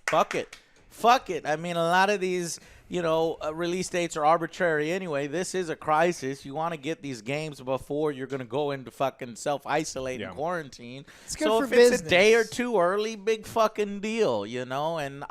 fuck it. Fuck it. I mean, a lot of these, release dates are arbitrary anyway. This is a crisis. You want to get these games before you're going to go into fucking self-isolate and quarantine. It's good so for if it's a business. day or two early, big fucking deal, And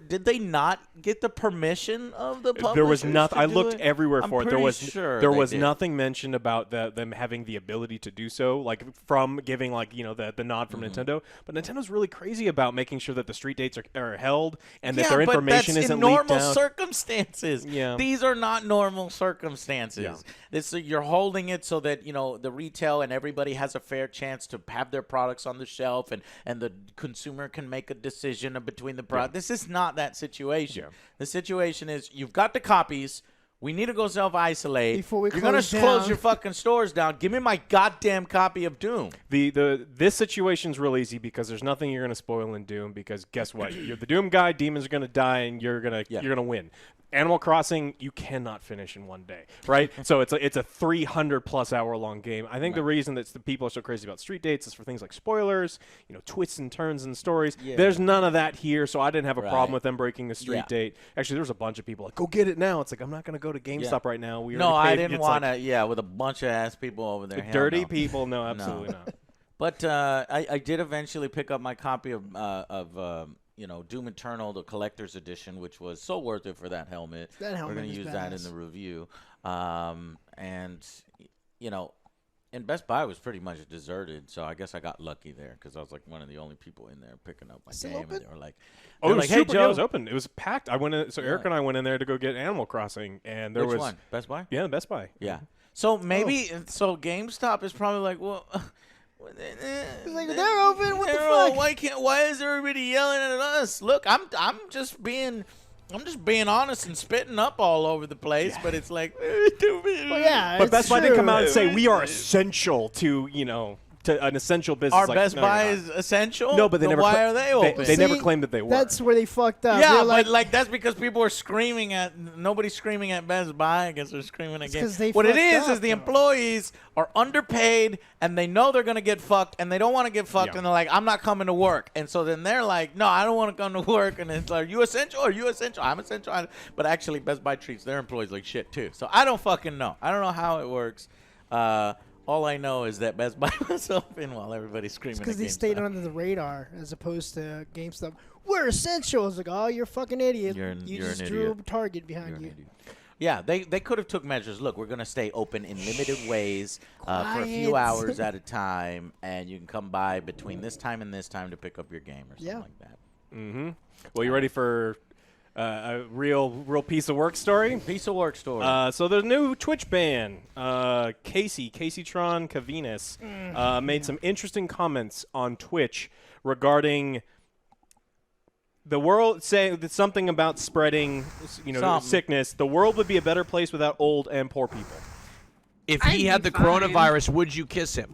did they not get the permission of the publishers? There was nothing. to I do looked it? everywhere I'm for it. There pretty was sure there they was did. nothing mentioned about them having the ability to do so, like from giving the nod from Mm-hmm. Nintendo. But Nintendo's really crazy about making sure that the street dates are held and that Yeah, their but information that's isn't in normal leaked out. circumstances. Yeah. These are not normal circumstances. Yeah. You're holding it so that the retail and everybody has a fair chance to have their products on the shelf, and the consumer can make a decision between the product. This is not that situation. The situation is you've got the copies. We need to go self-isolate. Before we You're gonna close close down. your fucking stores down. Give me my goddamn copy of Doom. This situation's real easy because there's nothing you're gonna spoil in Doom, because guess what? You're the Doom guy, demons are gonna die, and you're gonna win. Animal Crossing, you cannot finish in one day, right? So it's a 300+ hour long game. I think the reason that the people are so crazy about street dates is for things like spoilers, twists and turns in stories. Yeah. There's none of that here, so I didn't have a problem Right. with them breaking the street Yeah. date. Actually, there was a bunch of people like, "Go get it now." It's like, I'm not gonna go to GameStop right now. We No, already I paid. didn't It's want like, to. Yeah, with a bunch of ass people over there. Hell dirty no. people. No, absolutely not. But I did eventually pick up my copy of Doom Eternal, the collector's edition, which was so worth it for that helmet. That helmet We're going is to use that in badass. the review. And Best Buy was pretty much deserted, so I guess I got lucky there because I was like one of the only people in there picking up my Still game. open? And they were like, Oh, it was "Hey, super. Yeah, Joe." it was open. It was packed. I went in. So Eric and I went in there to go get Animal Crossing, and there Which was one? Best Buy? Yeah, Best Buy. Yeah. So maybe GameStop is probably like, well. It's like, they're open. What the Arrow, fuck? why is everybody yelling at us? Look, I'm just being honest and spitting up all over the place, but it's like, Well, yeah, But it's Best Buy did true. come out and say we are essential to to an essential business. Our Like, Best no, you're Buy not. is essential. No, but they Then never. Why are they open? They never See, claimed that they were. That's where they fucked up. Yeah, They're like, but like that's because people are screaming at nobody's screaming at Best Buy. I guess they're screaming at It's 'cause they What it fucked is up, the though. employees are underpaid and they know they're gonna get fucked and they don't want to get fucked Yeah. and they're like, I'm not coming to work. And so then they're like, no, I don't want to come to work. And it's like, you essential? Are you essential? I'm essential. But actually, Best Buy treats their employees like shit too. So I don't fucking know. I don't know how it works. All I know is that Best Buy was open while everybody's screaming. because at they stayed GameStop. under the radar as opposed to GameStop. We're essential. It's like, oh, you're a fucking idiot. You're You an just drew idiot. a target behind you. Yeah, they could have took measures. Look, we're going to stay open in limited ways for a few Quiet. hours at a time, and you can come by between this time and this time to pick up your game or something Yeah. like that. Mm-hmm. Well, you ready for a real piece of work story? Piece of work story. So the new Twitch ban, Caseytron Cavinas, made some interesting comments on Twitch regarding the world, saying that something about spreading, Something. sickness. The world would be a better place without old and poor people. If he had the coronavirus, would you kiss him?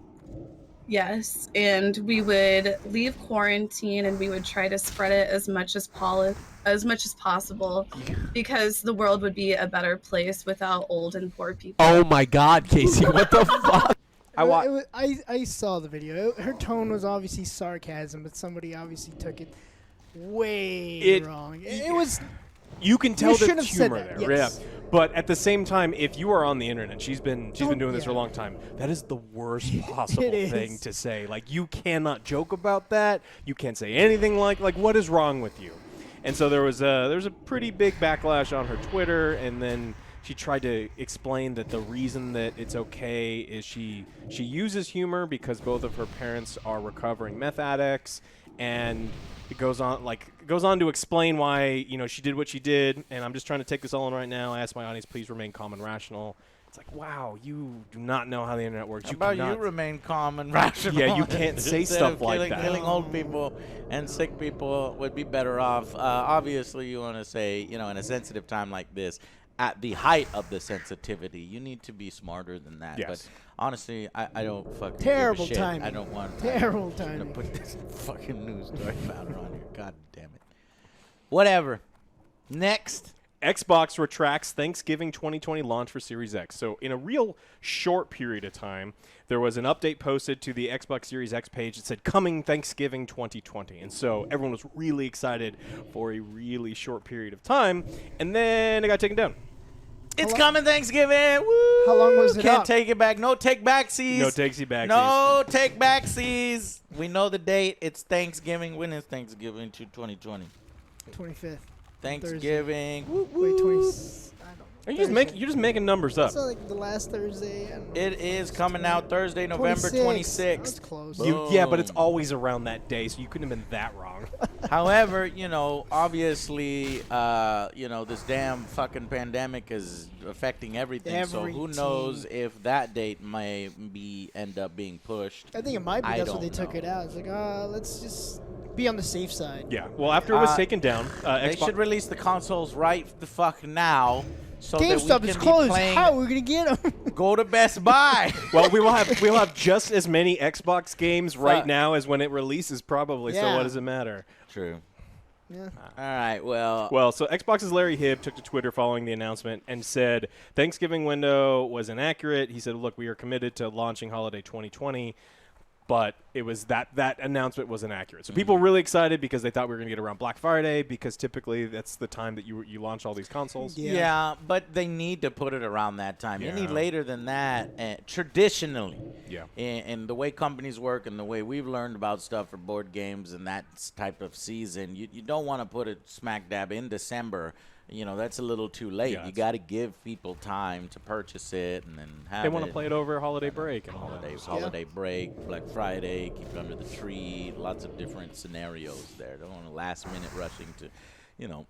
Yes, and we would leave quarantine and we would try to spread it as much as possible because the world would be a better place without old and poor people. Oh my God, Casey! What the fuck? I saw the video. Her tone was obviously sarcasm, but somebody obviously took it way wrong. It was. You can tell You the shouldn't have said humor that, there. yes. Yeah. But at the same time, if you are on the internet, she's been doing this for a long time. That is the worst possible It thing is. to say. Like, you cannot joke about that. You can't say anything like what is wrong with you? And so there's a pretty big backlash on her Twitter, and then she tried to explain that the reason that it's okay is she uses humor because both of her parents are recovering meth addicts, and it goes on to explain why she did what she did. And I'm just trying to take this all in right now. I ask my audience, please remain calm and rational. It's like, wow, you do not know how the internet works. How about you remain calm and rational? Yeah, you can't say stuff like that. Killing old people and sick people would be better off. Obviously, you want to say, in a sensitive time like this, at the height of the sensitivity, you need to be smarter than that. Yes. But honestly, I don't fucking Terrible give a shit. timing. I don't want Terrible to timing. put this fucking news story about it on here. God damn it. Whatever. Next. Xbox retracts Thanksgiving 2020 launch for Series X. So in a real short period of time, there was an update posted to the Xbox Series X page that said, coming Thanksgiving 2020. And so everyone was really excited for a really short period of time. And then it got taken down. It's coming Thanksgiving. Woo! How long was it Can't up? take it back. No take backsies. No takesy backsies. No take backsies. We know the date. It's Thanksgiving. When is Thanksgiving to 2020? 25th. Thanksgiving. Wait, 20. You're just making numbers up. So like the last Thursday. I don't know. It is coming out Thursday, November 26th. That's close. Yeah, but it's always around that day, so you couldn't have been that wrong. However, obviously, this damn fucking pandemic is affecting everything. So who knows if that date may end up being pushed. I think it might be. That's what they took it out. It's like, let's just be on the safe side. Yeah. Well, after it was taken down, they should release the consoles right the fuck now. So GameStop that we is can closed. Be playing, how are we gonna get them? Go to Best Buy. Well, we'll have just as many Xbox games right now as when it releases, probably. Yeah. So what does it matter? True. Yeah. All right. Well. Well, so Xbox's Larry Hibb took to Twitter following the announcement and said Thanksgiving window was inaccurate. He said, "Look, we are committed to launching holiday 2020." But it was that announcement was inaccurate. So people were really excited because they thought we were going to get around Black Friday, because typically that's the time that you launch all these consoles. Yeah, but they need to put it around that time. Yeah. Any later than that, traditionally, Yeah. in the way companies work and the way we've learned about stuff for board games and that type of season, you don't want to put it smack dab in December. That's a little too late. Yeah, you got to give people time to purchase it and then have They want to play it over holiday break and holiday break, Black Friday, keep it under the tree. Lots of different scenarios there. Don't want to last minute rushing to,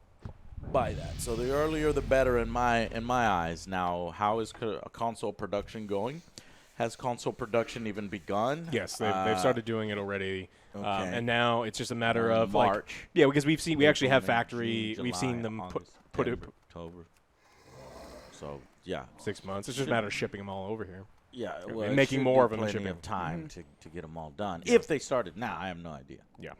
buy that. So the earlier the better in my eyes. Now, how is console production going? Has console production even begun? Yes, they've started doing it already. Okay. And now it's just a matter of March. because we actually have factory. June, we've seen July, them August, put it September, October. So yeah, 6 months. It's just a matter of shipping them all over here. Yeah, and well, making more of them and plenty shipping of time to get them all done. Yeah. If they started now, I have no idea. Yeah,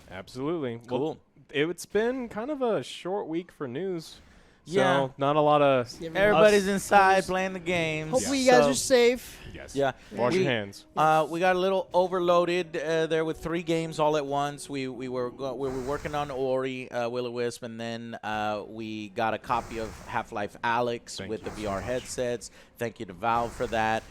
absolutely. Cool. Well, it's been kind of a short week for news. So Yeah. not a lot of. Everybody's inside playing the games. Hopefully you guys are safe. Yes. Yeah. Wash your hands. We got a little overloaded there with 3 games all at once. We were working on Ori, Will-O-Wisp, and then we got a copy of Half-Life Alyx with the VR headsets. Thank you to Valve for that.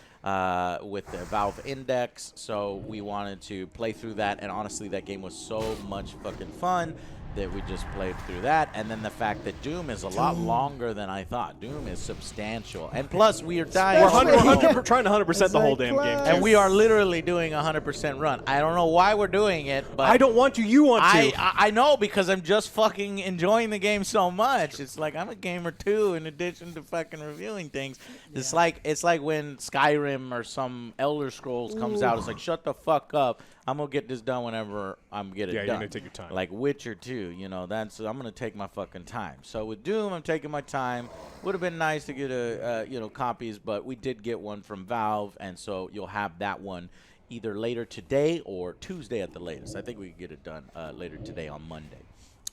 With the Valve Index. So we wanted to play through that, and honestly, that game was so much fucking fun that we just played through that. And then the fact that Doom is a lot longer than I thought. Doom is substantial. And plus, we are dying. We're trying to 100% the whole damn game. Too. And we are literally doing a 100% run. I don't know why we're doing it, but I don't want to. You want to. I know, because I'm just fucking enjoying the game so much. It's like I'm a gamer too, in addition to fucking reviewing things. Yeah. It's like when Skyrim or some Elder Scrolls comes out. It's like, shut the fuck up. I'm gonna get this done whenever I'm get it done. Yeah, you're gonna take your time. Like Witcher 2, I'm gonna take my fucking time. So with Doom, I'm taking my time. Would have been nice to get copies, but we did get one from Valve, and so you'll have that one either later today or Tuesday at the latest. I think we can get it done later today on Monday.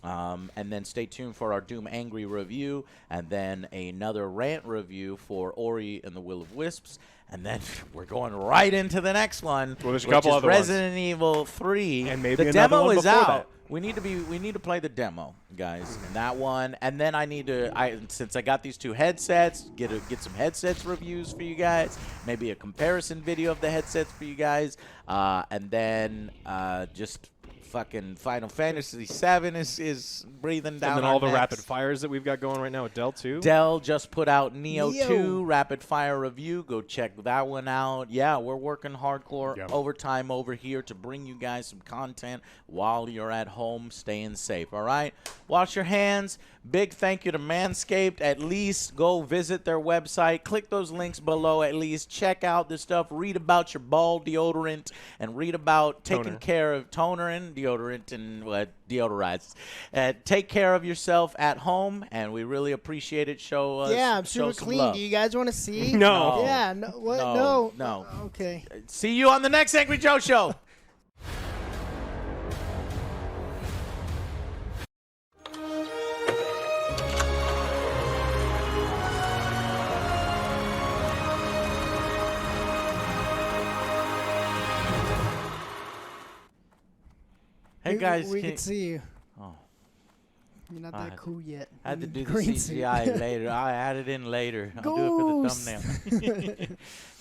And then stay tuned for our Doom Angry review, and then another rant review for Ori and the Will of Wisps, and then we're going right into the next one, well, there's a which couple is other Resident ones. Evil 3. And maybe the another demo one is before out. that. We need to play the demo, guys, and that one, and then since I got these 2 headsets, get some headsets reviews for you guys, maybe a comparison video of the headsets for you guys, and then just fucking Final Fantasy VII is breathing down. And then our all the necks. rapid fires that we've got going right now with Dell 2. Dell just put out Neo 2 rapid fire review. Go check that one out. Yeah, we're working hardcore overtime over here to bring you guys some content while you're at home staying safe. All right? Wash your hands. Big thank you to Manscaped. At least go visit their website. Click those links below. At least check out this stuff. Read about your ball deodorant and read about taking care of toner and deodorant and deodorize. Take care of yourself at home, and we really appreciate it. Show us. Yeah, I'm super some clean. love. Do you guys want to see? No. Yeah. No. What? No. No. Okay. See you on the next Angry Joe Show. Hey guys, we can see you. Oh, you're not that cool yet. I had to do the Green CGI suit. later. I'll add it in later. I'll do it for the thumbnail.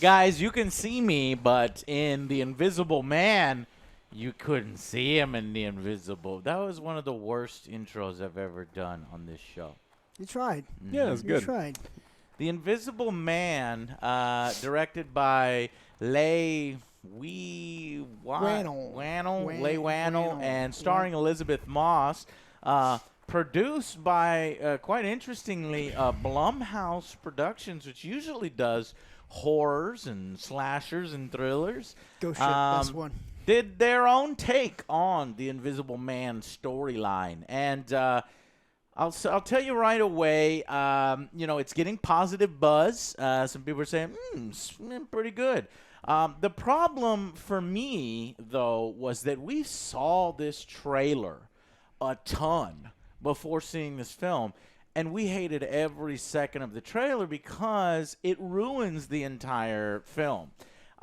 Guys, you can see me, but in The Invisible Man, you couldn't see him in The Invisible. That was one of the worst intros I've ever done on this show. You tried. Yeah, it was good. You tried. The Invisible Man, directed by Leigh Whannell, and starring Elizabeth Moss, produced by, quite interestingly, Blumhouse Productions, which usually does horrors and slashers and thrillers. Go shit, best one. Did their own take on the Invisible Man storyline, and I'll tell you right away, it's getting positive buzz. Some people are saying, it's pretty good. The problem for me, though, was that we saw this trailer a ton before seeing this film, and we hated every second of the trailer because it ruins the entire film.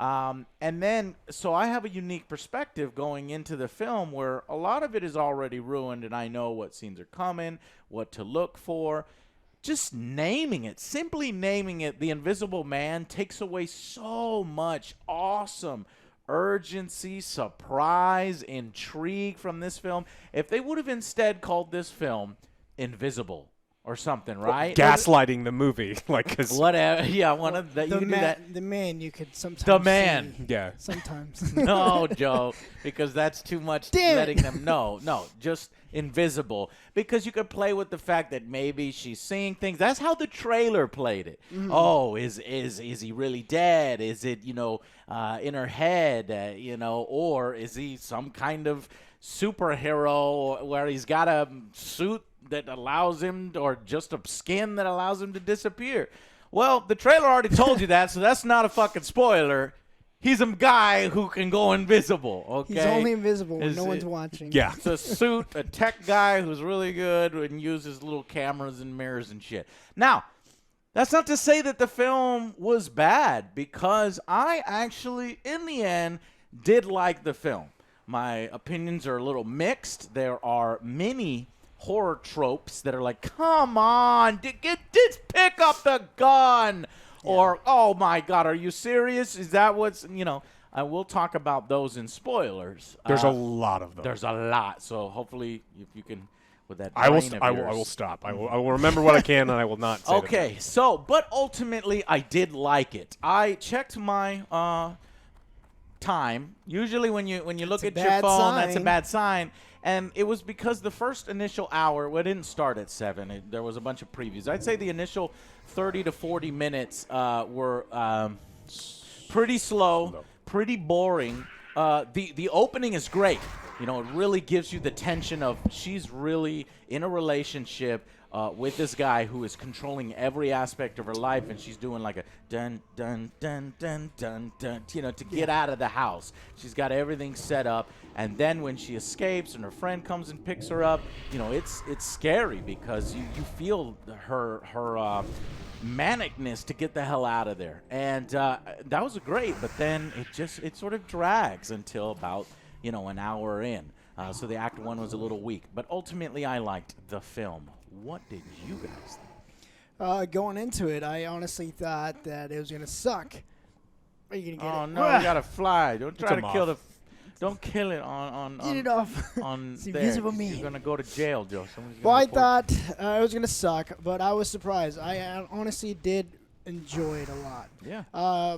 So I have a unique perspective going into the film where a lot of it is already ruined, and I know what scenes are coming, what to look for. Just naming it, simply naming it, The Invisible Man, takes away so much awesome urgency, surprise, intrigue from this film. If they would have instead called this film Invisible or something, right? Gaslighting the movie, like, cause whatever. Yeah, one of that. You can do that. The man, you could sometimes. The man. See. Yeah. Sometimes. No, Joe, because that's too much. Damn letting it. them know. No, just invisible. Because you could play with the fact that maybe she's seeing things. That's how the trailer played it. Mm-hmm. Oh, is he really dead? Is it in her head? Or is he some kind of superhero where he's got a suit that allows him, or just a skin that allows him to disappear? Well, the trailer already told you that, so that's not a fucking spoiler. He's a guy who can go invisible, okay? He's only invisible when no one's watching. Yeah. It's a suit, a tech guy who's really good and uses little cameras and mirrors and shit. Now, that's not to say that the film was bad, because I actually, in the end, did like the film. My opinions are a little mixed. There are many horror tropes that are like, come on, just pick up the gun. Yeah. Or, oh my God, are you serious? Is that what's, I will talk about those in spoilers. There's a lot of them. There's a lot. So hopefully, if you can, with that I will yours. stop. I will remember what I can, and I will not say Okay, so, but ultimately, I did like it. I checked my time. Usually when you look at your phone, that's a bad sign. And it was because the first initial hour, well, it didn't start at 7. There was a bunch of previews. I'd say the initial 30 to 40 minutes were pretty slow, pretty boring. The opening is great. It really gives you the tension of she's really in a relationship with this guy who is controlling every aspect of her life, and she's doing like a dun dun dun dun dun dun, to get out of the house. She's got everything set up, and then when she escapes and her friend comes and picks her up, it's scary because you feel her manicness to get the hell out of there, and that was great. But then it sort of drags until about an hour in. So the act 1 was a little weak, but ultimately I liked the film. What did you guys think? Going into it, I honestly thought that it was gonna suck. Are you gonna get it? Oh no, you gotta fly! Don't try to kill Don't kill it on Get it off. on It's there. invisible 'Cause meat. You're gonna go to jail, Joe. Someone's Well, I gonna report thought it was gonna suck, but I was surprised. I honestly did enjoy it a lot. Yeah.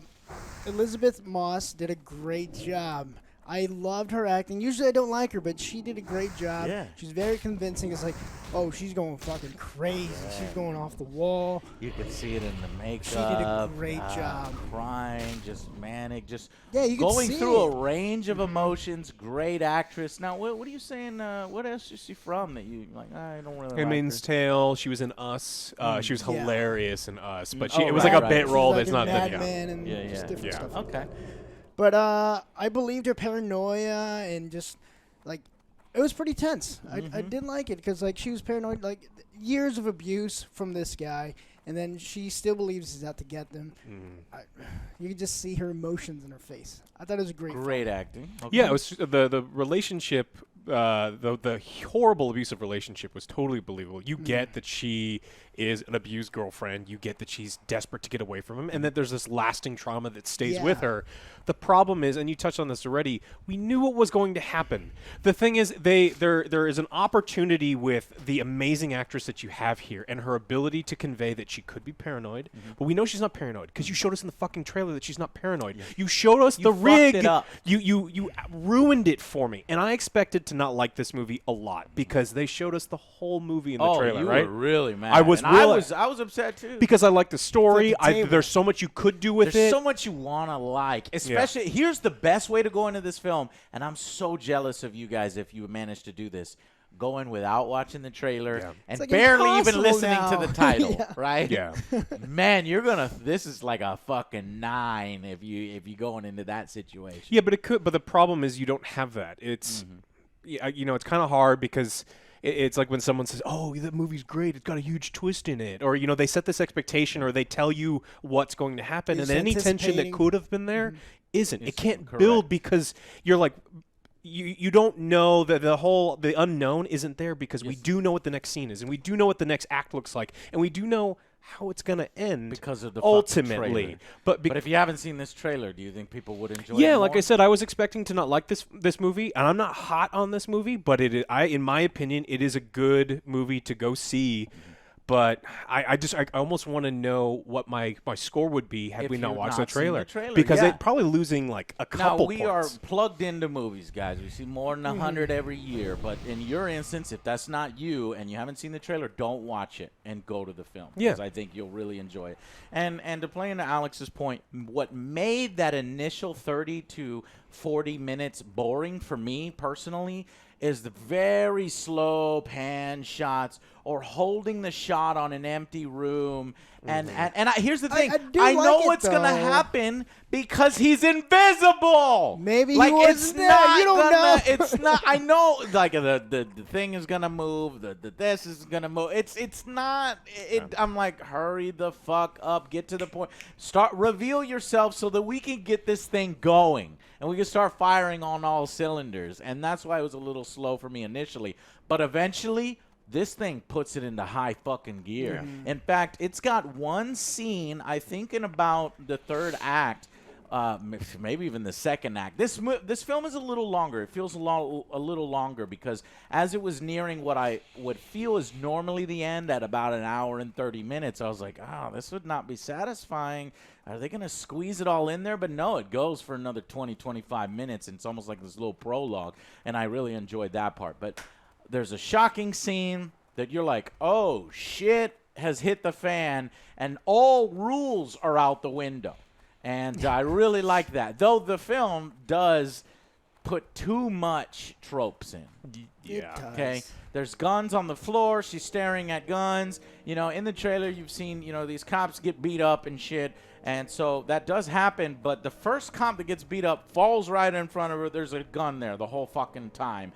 Elizabeth Moss did a great job. I loved her acting. Usually I don't like her, but she did a great job. Yeah. She's very convincing. It's like, oh, she's going fucking crazy. She's going off the wall. You could see it in the makeup. She did a great job. Crying, just manic, just Yeah, you could going see through it. a range of emotions. Great actress. Now, what are you saying? What else is she from that you like? I don't really like Handmaid's her. Tale. She was in Us. She was Yeah. hilarious in Us, but Oh, it was right, like a right. bit She's role like that's in not Mad that. Men and Yeah, just yeah. different Yeah. stuff. Okay. But I believed her paranoia and just like it was pretty tense. I did like it because like she was paranoid, like years of abuse from this guy, and then she still believes he's out to get them. You could just see her emotions in her face. I thought it was a great. Great acting. Okay. Yeah, it was the relationship. The horrible abusive relationship was totally believable. You get that she is an abused girlfriend. You get that she's desperate to get away from him, and that there's this lasting trauma that stays with her. The problem is, and you touched on this already, we knew what was going to happen. The thing is, there is an opportunity with the amazing actress that you have here and her ability to convey that she could be paranoid, but we know she's not paranoid because you showed us in the fucking trailer that she's not paranoid. You showed us the fucked rig. it up. You ruined it for me, and I expected to not like this movie a lot because they showed us the whole movie in the trailer. You right? were really mad. I was. And I was upset too because I like the story. Flip the table. There's so much you could do with There's it. so much you want to like. Especially, here's the best way to go into this film, and I'm so jealous of you guys if you managed to do this. Go in without watching the trailer and like barely even impossible listening now. to the title, Yeah. right? Yeah. Man, you're gonna. This is like a fucking 9 if you going into that situation. Yeah, but it could. But the problem is you don't have that. It's, it's kind of hard because it's like when someone says, "Oh, that movie's great. It's got a huge twist in it," or they set this expectation, or they tell you what's going to happen, and then any tension that could have been there isn't. It can't build because you're like. You don't know that the unknown isn't there because we do know what the next scene is, and we do know what the next act looks like, and we do know how it's gonna end Because of the ultimately. trailer. But if you haven't seen this trailer, do you think people would enjoy it? yeah, like more? I said, I was expecting to not like this movie, and I'm not hot on this movie, but in my opinion, it is a good movie to go see. But I almost want to know what my score would be had If we not you've watched not the seen trailer. the trailer, Because yeah. it's probably losing like a couple Now, we points. are plugged into movies, guys. We see more than 100 every year. But in your instance, if that's not you and you haven't seen the trailer, don't watch it and go to the film. Yeah. Because I think you'll really enjoy it. And to play into Alex's point, what made that initial 30 to 40 minutes boring for me personally is the very slow pan shots or holding the shot on an empty room. And here's the thing. I know like it, what's going to though. happen because he's invisible. Maybe he like wasn't it's there. not You don't gonna, know. It's not. I know. Like the thing is gonna move. The this is gonna move. It's not. I'm like, hurry the fuck up. Get to the point. Reveal yourself so that we can get this thing going and we can start firing on all cylinders. And that's why it was a little slow for me initially, but eventually. This thing puts it into high fucking gear. In fact, it's got one scene, I think in about the third act, maybe even the second act. This film is a little longer. It feels a little longer because as it was nearing what I would feel is normally the end at about an hour and 30 minutes, I was like, oh, this would not be satisfying. Are they going to squeeze it all in there? But no, it goes for another 20, 25 minutes, and it's almost like this little prologue, and I really enjoyed that part. But there's a shocking scene that you're like, oh, shit has hit the fan, and all rules are out the window. And I really like that. Though the film does put too much tropes in. Yeah. Okay. There's guns on the floor. She's staring at guns. In the trailer, you've seen, these cops get beat up and shit. And so that does happen. But the first cop that gets beat up falls right in front of her. There's a gun there the whole fucking time.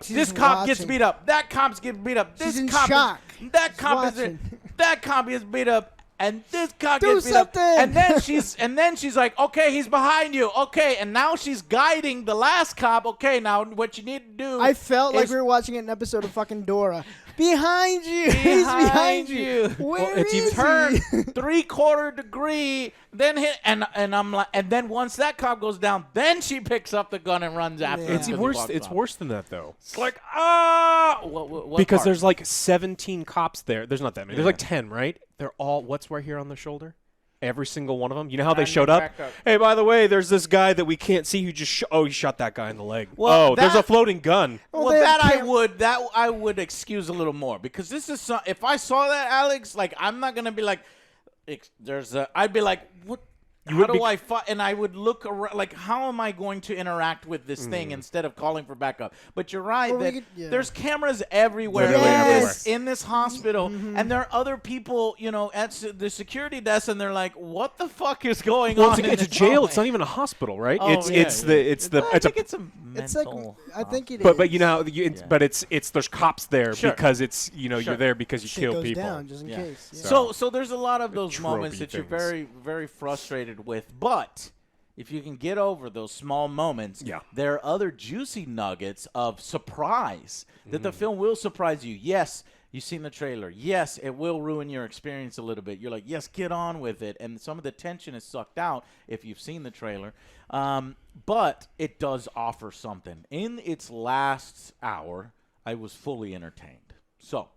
This cop gets beat up. That cop gets beat up. This She's in cop shock. That cop gets beat up. And this cop gets beat up. And then she's like, okay, he's behind you. Okay, and now she's guiding the last cop. Okay, now what you need to do. I felt like we were watching an episode of fucking Dora. Behind you. He's behind you. Where is he? Turn 3/4 degree, then hit, and I'm like, and then once that cop goes down, then she picks up the gun and runs after him. It's worse. It's worse than that though. It's like what because part? there's like 17 cops there. There's not that many. There's like 10, right? They're all what's right here on the shoulder. Every single one of them. You know how they showed up? Hey, by the way, there's this guy that we can't see who just he shot that guy in the leg. Well, there's a floating gun. Well, I would excuse a little more because this is if I saw that, Alex, like I'm not gonna be like, I'd be like, what? How do I fight? And I would look around, like, how am I going to interact with this thing instead of calling for backup? But you're right that there's cameras everywhere in this hospital, and there are other people, at the security desk, and they're like, "What the fuck is going on?" It's a jail. Hallway. It's not even a hospital, right? Oh, it's a mental. I think it is. But but there's cops there because it's you're there because you kill people. Down just in case. Yeah. So there's a lot of those moments that you're very, very frustrated with, but if you can get over those small moments, there are other juicy nuggets of surprise that the film will surprise you. Yes, you've seen the trailer. Yes, it will ruin your experience a little bit. You're like, yes, get on with it. And some of the tension is sucked out if you've seen the trailer. But it does offer something. In its last hour, I was fully entertained. So,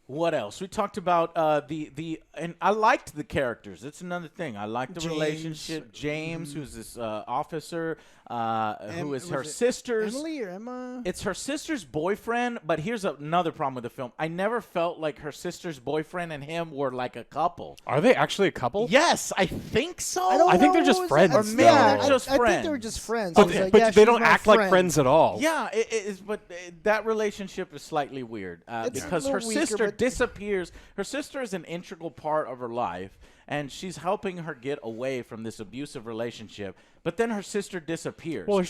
what else? We talked about and I liked the characters. That's another thing. I liked the relationship. James, who's this officer, who is her sister's. Emily or Emma? It's her sister's boyfriend, but here's another problem with the film. I never felt like her sister's boyfriend and him were like a couple. Are they actually a couple? Yes, I think so. I think they're just friends. Or maybe they're just friends. I think they were just friends. But they don't act like friends at all. Yeah, it is. But that relationship is slightly weird because her sister disappears. Her sister is an integral part of her life, and she's helping her get away from this abusive relationship. But then her sister disappears. Well,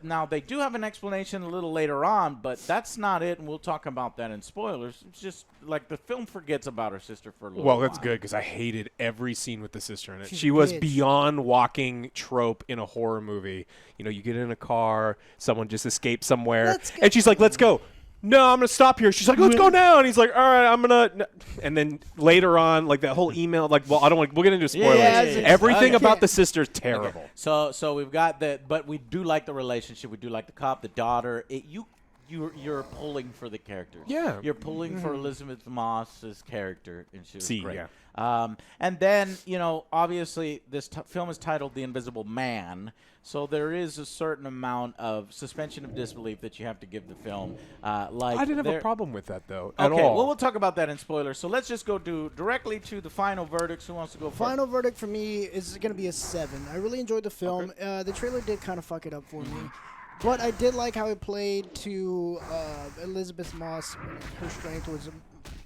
now they do have an explanation a little later on, but that's not it, and we'll talk about that in spoilers. It's just like the film forgets about her sister for a little while. Well, that's good because I hated every scene with the sister in it. She was beyond walking trope in a horror movie. You get in a car, someone just escaped somewhere, and she's like, "Let's go." No, I'm going to stop here. She's like, let's go now. And he's like, all right, I'm going to. And then later on, like that whole email, like, well, I don't want we'll get into spoilers. Everything about the sister is terrible. Okay. So we've got that, but we do like the relationship. We do like the cop, the daughter. You're pulling for the characters. Yeah. You're pulling for Elizabeth Moss's character, and she was great. Yeah. And then, obviously, this film is titled The Invisible Man. So there is a certain amount of suspension of disbelief that you have to give the film. I didn't have a problem with that, though, at all. Okay, well, we'll talk about that in spoilers. So let's just go directly to the final verdicts. Who wants to go first? Final verdict for me is going to be a 7. I really enjoyed the film. Okay. The trailer did kind of fuck it up for me. But I did like how it played to Elizabeth Moss. Her strength was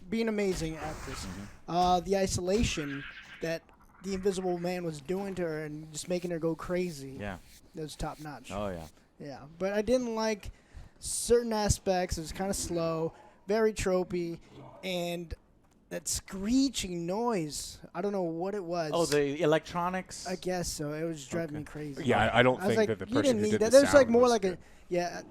being amazing actress. The isolation that the Invisible Man was doing to her and just making her go crazy. Yeah. That was top notch. Oh, yeah. Yeah. But I didn't like certain aspects. It was kind of slow, very tropey, and that screeching noise. I don't know what it was. Oh, the electronics? I guess so. It was driving me crazy. Yeah, I don't think that the person who did the There's like sound more was like good.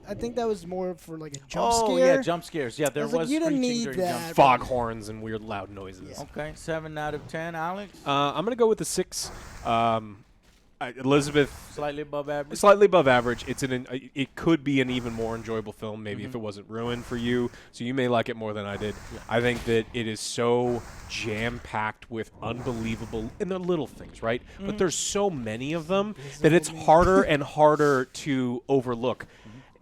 I think that was more for like a jump scare. Oh, yeah, jump scares. Yeah, there was you didn't screeching need during that. jump Fog horns and weird loud noises. Yeah. Okay, 7 out of 10. Alex? I'm going to go with the 6. Elizabeth. Slightly above average? Slightly above average. It could be an even more enjoyable film, maybe if it wasn't ruined for you. So you may like it more than I did. Yeah. I think that it is so jam-packed with unbelievable, and they're little things, right? But there's so many of them that it's harder and harder to overlook.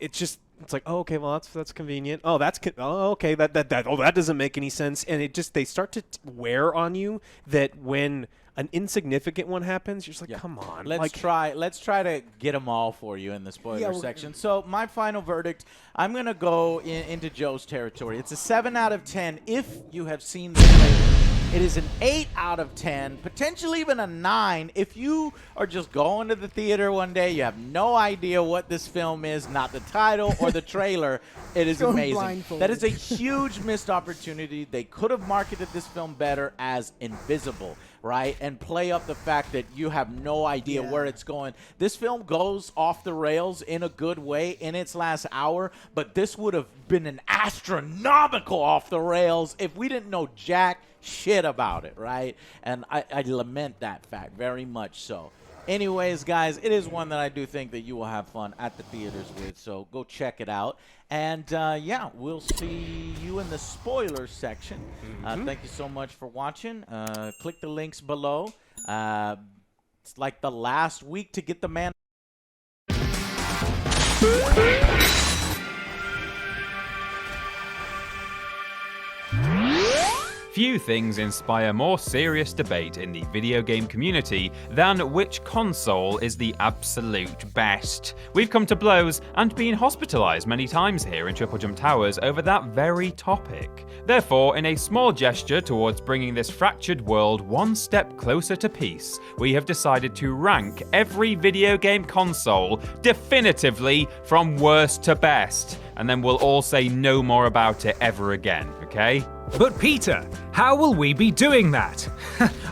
It's like, oh, okay, well that's convenient. Oh, okay, that doesn't make any sense, and they start to wear on you. That when an insignificant one happens, you're just like, come on. Let's try to get them all for you in the spoiler section. So my final verdict, I'm gonna go into Joe's territory. It's a 7 out of 10 if you have seen the trailer. It is an 8 out of 10, potentially even a 9. If you are just going to the theater one day, you have no idea what this film is, not the title or the trailer, it is Going amazing. blindfolded. That is a huge missed opportunity. They could have marketed this film better as Invisible, right? And play up the fact that you have no idea where it's going. This film goes off the rails in a good way in its last hour, but this would have been an astronomical off the rails if we didn't know jack shit about it, right? And I lament that fact very much so. Anyways, guys, it is one that I do think that you will have fun at the theaters with, so go check it out. And, yeah, we'll see you in the spoilers section. Thank you so much for watching. Click the links below. It's like the last week to get the man. Few things inspire more serious debate in the video game community than which console is the absolute best. We've come to blows and been hospitalized many times here in Triple Jump Towers over that very topic. Therefore, in a small gesture towards bringing this fractured world one step closer to peace, we have decided to rank every video game console definitively from worst to best. And then we'll all say no more about it ever again, okay? But Peter, how will we be doing that?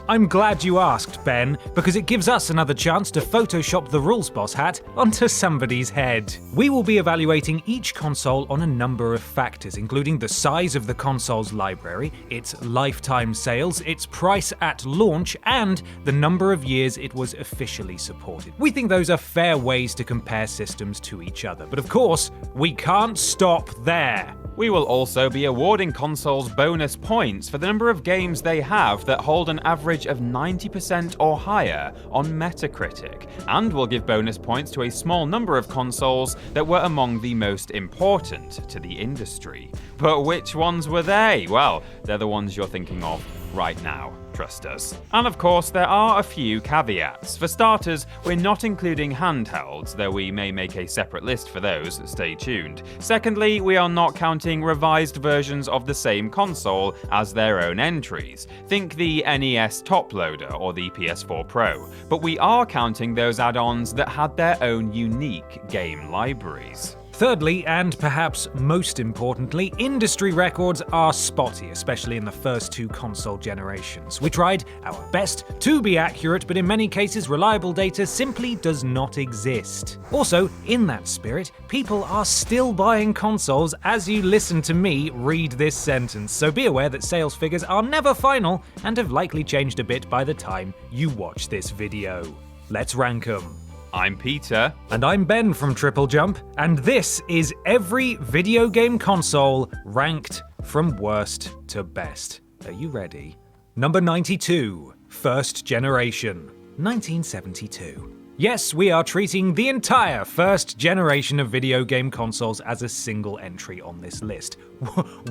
I'm glad you asked, Ben, because it gives us another chance to Photoshop the Rules Boss hat onto somebody's head. We will be evaluating each console on a number of factors, including the size of the console's library, its lifetime sales, its price at launch, and the number of years it was officially supported. We think those are fair ways to compare systems to each other, but of course, we can't stop there. We will also be awarding consoles bonus points for the number of games they have that hold an average of 90% or higher on Metacritic, and we'll give bonus points to a small number of consoles that were among the most important to the industry. But which ones were they? Well, they're the ones you're thinking of right now. Trust us. And of course, there are a few caveats. For starters, we're not including handhelds, though we may make a separate list for those, stay tuned. Secondly, we are not counting revised versions of the same console as their own entries. Think the NES Top Loader or the PS4 Pro. But we are counting those add-ons that had their own unique game libraries. Thirdly, and perhaps most importantly, industry records are spotty, especially in the first two console generations. We tried our best to be accurate, but in many cases reliable data simply does not exist. Also, in that spirit, people are still buying consoles as you listen to me read this sentence, so be aware that sales figures are never final and have likely changed a bit by the time you watch this video. Let's rank them. I'm Peter. And I'm Ben from Triple Jump, and this is every video game console ranked from worst to best. Are you ready? Number 92, first generation, 1972. Yes, we are treating the entire first generation of video game consoles as a single entry on this list.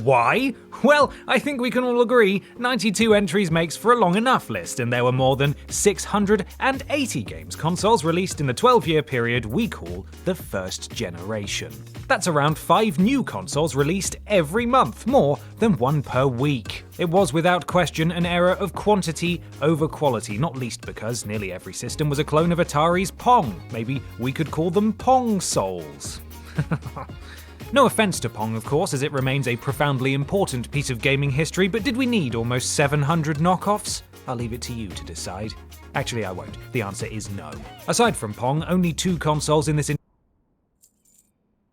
Why? Well, I think we can all agree 92 entries makes for a long enough list, and there were more than 680 games consoles released in the 12-year period we call the first generation. That's around 5 new consoles released every month, more than 1 per week. It was without question an era of quantity over quality, not least because nearly every system was a clone of Atari's Pong. Maybe we could call them Pong Souls. No offense to Pong, of course, as it remains a profoundly important piece of gaming history, but did we need almost 700 knockoffs? I'll leave it to you to decide. Actually, I won't. The answer is no. Aside from Pong, only 2 consoles in this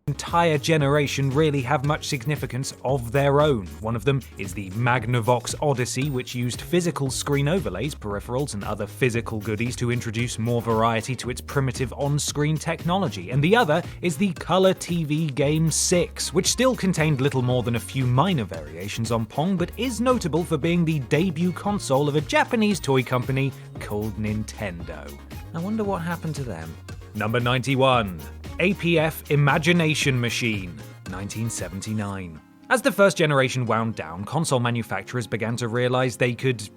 entire generation really have much significance of their own. One of them is the Magnavox Odyssey, which used physical screen overlays, peripherals, and other physical goodies to introduce more variety to its primitive on-screen technology. And the other is the Color TV Game 6, which still contained little more than a few minor variations on Pong, but is notable for being the debut console of a Japanese toy company called Nintendo. I wonder what happened to them. Number 91. APF Imagination Machine, 1979. As the first generation wound down, console manufacturers began to realize they could,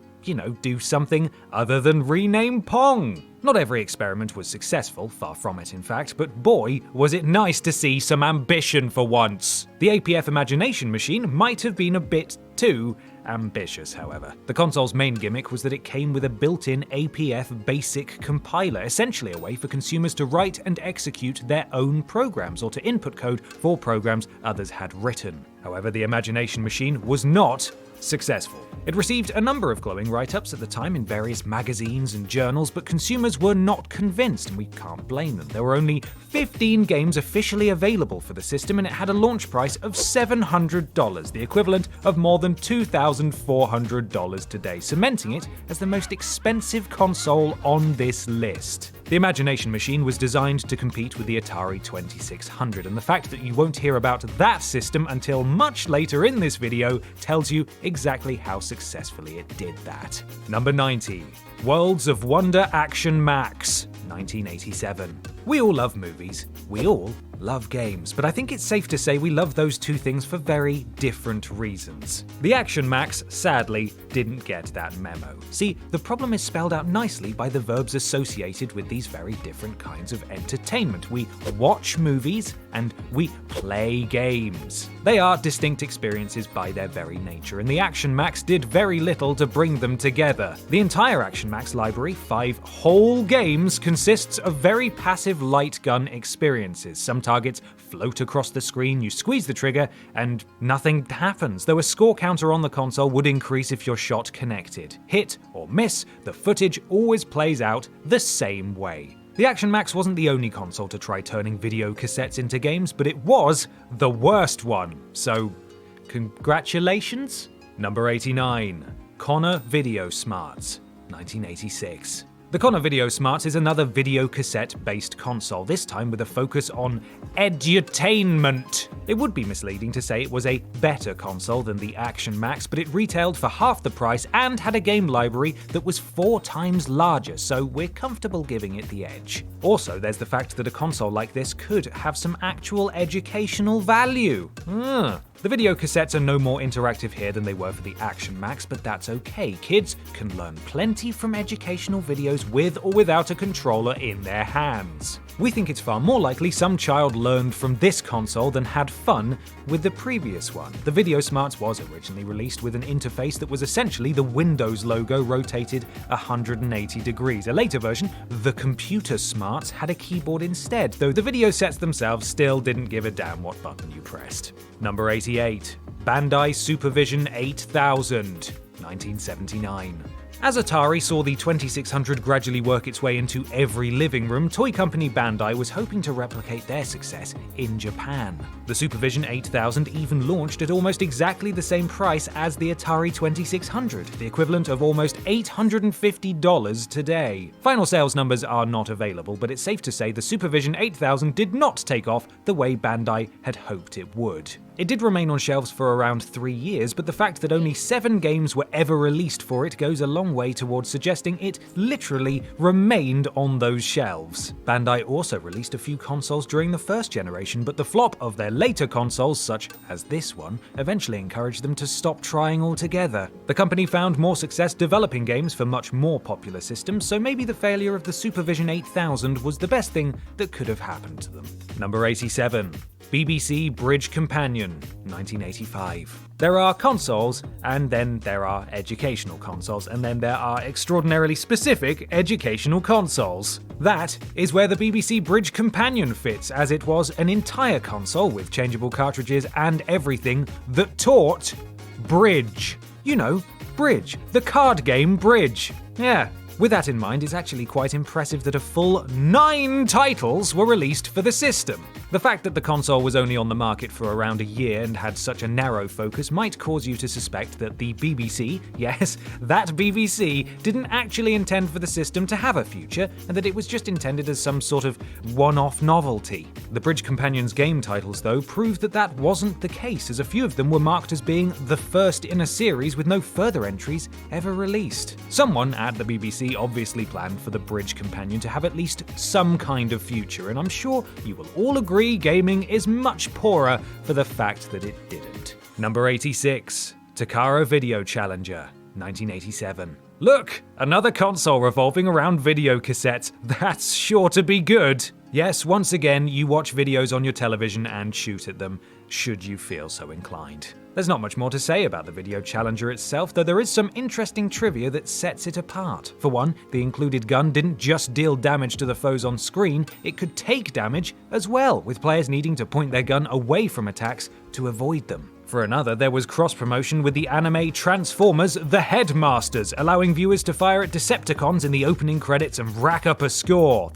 do something other than rename Pong. Not every experiment was successful, far from it in fact, but boy, was it nice to see some ambition for once. The APF Imagination Machine might have been a bit too ambitious, however. The console's main gimmick was that it came with a built-in APF basic compiler, essentially a way for consumers to write and execute their own programs, or to input code for programs others had written. However, the Imagination Machine was not successful. It received a number of glowing write-ups at the time in various magazines and journals, but consumers were not convinced, and we can't blame them. There were only 15 games officially available for the system, and it had a launch price of $700, the equivalent of more than $2,400 today, cementing it as the most expensive console on this list. The Imagination Machine was designed to compete with the Atari 2600, and the fact that you won't hear about that system until much later in this video tells you exactly how successfully it did that. Number 90. Worlds of Wonder Action Max, 1987. We all love movies. We all love games, but I think it's safe to say we love those two things for very different reasons. The Action Max, sadly, didn't get that memo. See, the problem is spelled out nicely by the verbs associated with these very different kinds of entertainment. We watch movies and we play games. They are distinct experiences by their very nature, and the Action Max did very little to bring them together. The entire Action Max library, 5 whole games, consists of very passive light gun experiences. Some targets float across the screen, you squeeze the trigger, and nothing happens, though a score counter on the console would increase if your shot connected. Hit or miss, the footage always plays out the same way. The Action Max wasn't the only console to try turning video cassettes into games, but it was the worst one, so congratulations? Number 89. Connor Video Smarts, 1986. The Connor Video Smarts is another video cassette-based console, this time with a focus on edutainment. It would be misleading to say it was a better console than the Action Max, but it retailed for half the price and had a game library that was 4 times larger, so we're comfortable giving it the edge. Also, there's the fact that a console like this could have some actual educational value. The video cassettes are no more interactive here than they were for the Action Max, but that's okay. Kids can learn plenty from educational videos with or without a controller in their hands. We think it's far more likely some child learned from this console than had fun with the previous one. The Video Smarts was originally released with an interface that was essentially the Windows logo rotated 180 degrees. A later version, the Computer Smarts, had a keyboard instead, though the video sets themselves still didn't give a damn what button you pressed. Number 88. Bandai Supervision 8000, 1979. As Atari saw the 2600 gradually work its way into every living room, toy company Bandai was hoping to replicate their success in Japan. The Supervision 8000 even launched at almost exactly the same price as the Atari 2600, the equivalent of almost $850 today. Final sales numbers are not available, but it's safe to say the Supervision 8000 did not take off the way Bandai had hoped it would. It did remain on shelves for around 3 years, but the fact that only 7 games were ever released for it goes a long way towards suggesting it literally remained on those shelves. Bandai also released a few consoles during the first generation, but the flop of their later consoles, such as this one, eventually encouraged them to stop trying altogether. The company found more success developing games for much more popular systems, so maybe the failure of the Supervision 8000 was the best thing that could have happened to them. Number 87. BBC Bridge Companion, 1985. There are consoles, and then there are educational consoles, and then there are extraordinarily specific educational consoles. That is where the BBC Bridge Companion fits, as it was an entire console with changeable cartridges and everything that taught bridge. You know, Bridge, the card game Bridge. Yeah. With that in mind, it's actually quite impressive that a full 9 titles were released for the system. The fact that the console was only on the market for around a year and had such a narrow focus might cause you to suspect that the BBC, yes, that BBC, didn't actually intend for the system to have a future, and that it was just intended as some sort of one-off novelty. The Bridge Companion's game titles, though, proved that that wasn't the case, as a few of them were marked as being the first in a series with no further entries ever released. Someone at the BBC obviously planned for the Bridge Companion to have at least some kind of future, and I'm sure you will all agree gaming is much poorer for the fact that it didn't. Number 86. Takara Video Challenger, 1987. Look, another console revolving around video cassettes. That's sure to be good. Yes, once again, you watch videos on your television and shoot at them, should you feel so inclined. There's not much more to say about the Video Challenger itself, though there is some interesting trivia that sets it apart. For one, the included gun didn't just deal damage to the foes on screen, it could take damage as well, with players needing to point their gun away from attacks to avoid them. For another, there was cross-promotion with the anime Transformers The Headmasters, allowing viewers to fire at Decepticons in the opening credits and rack up a score.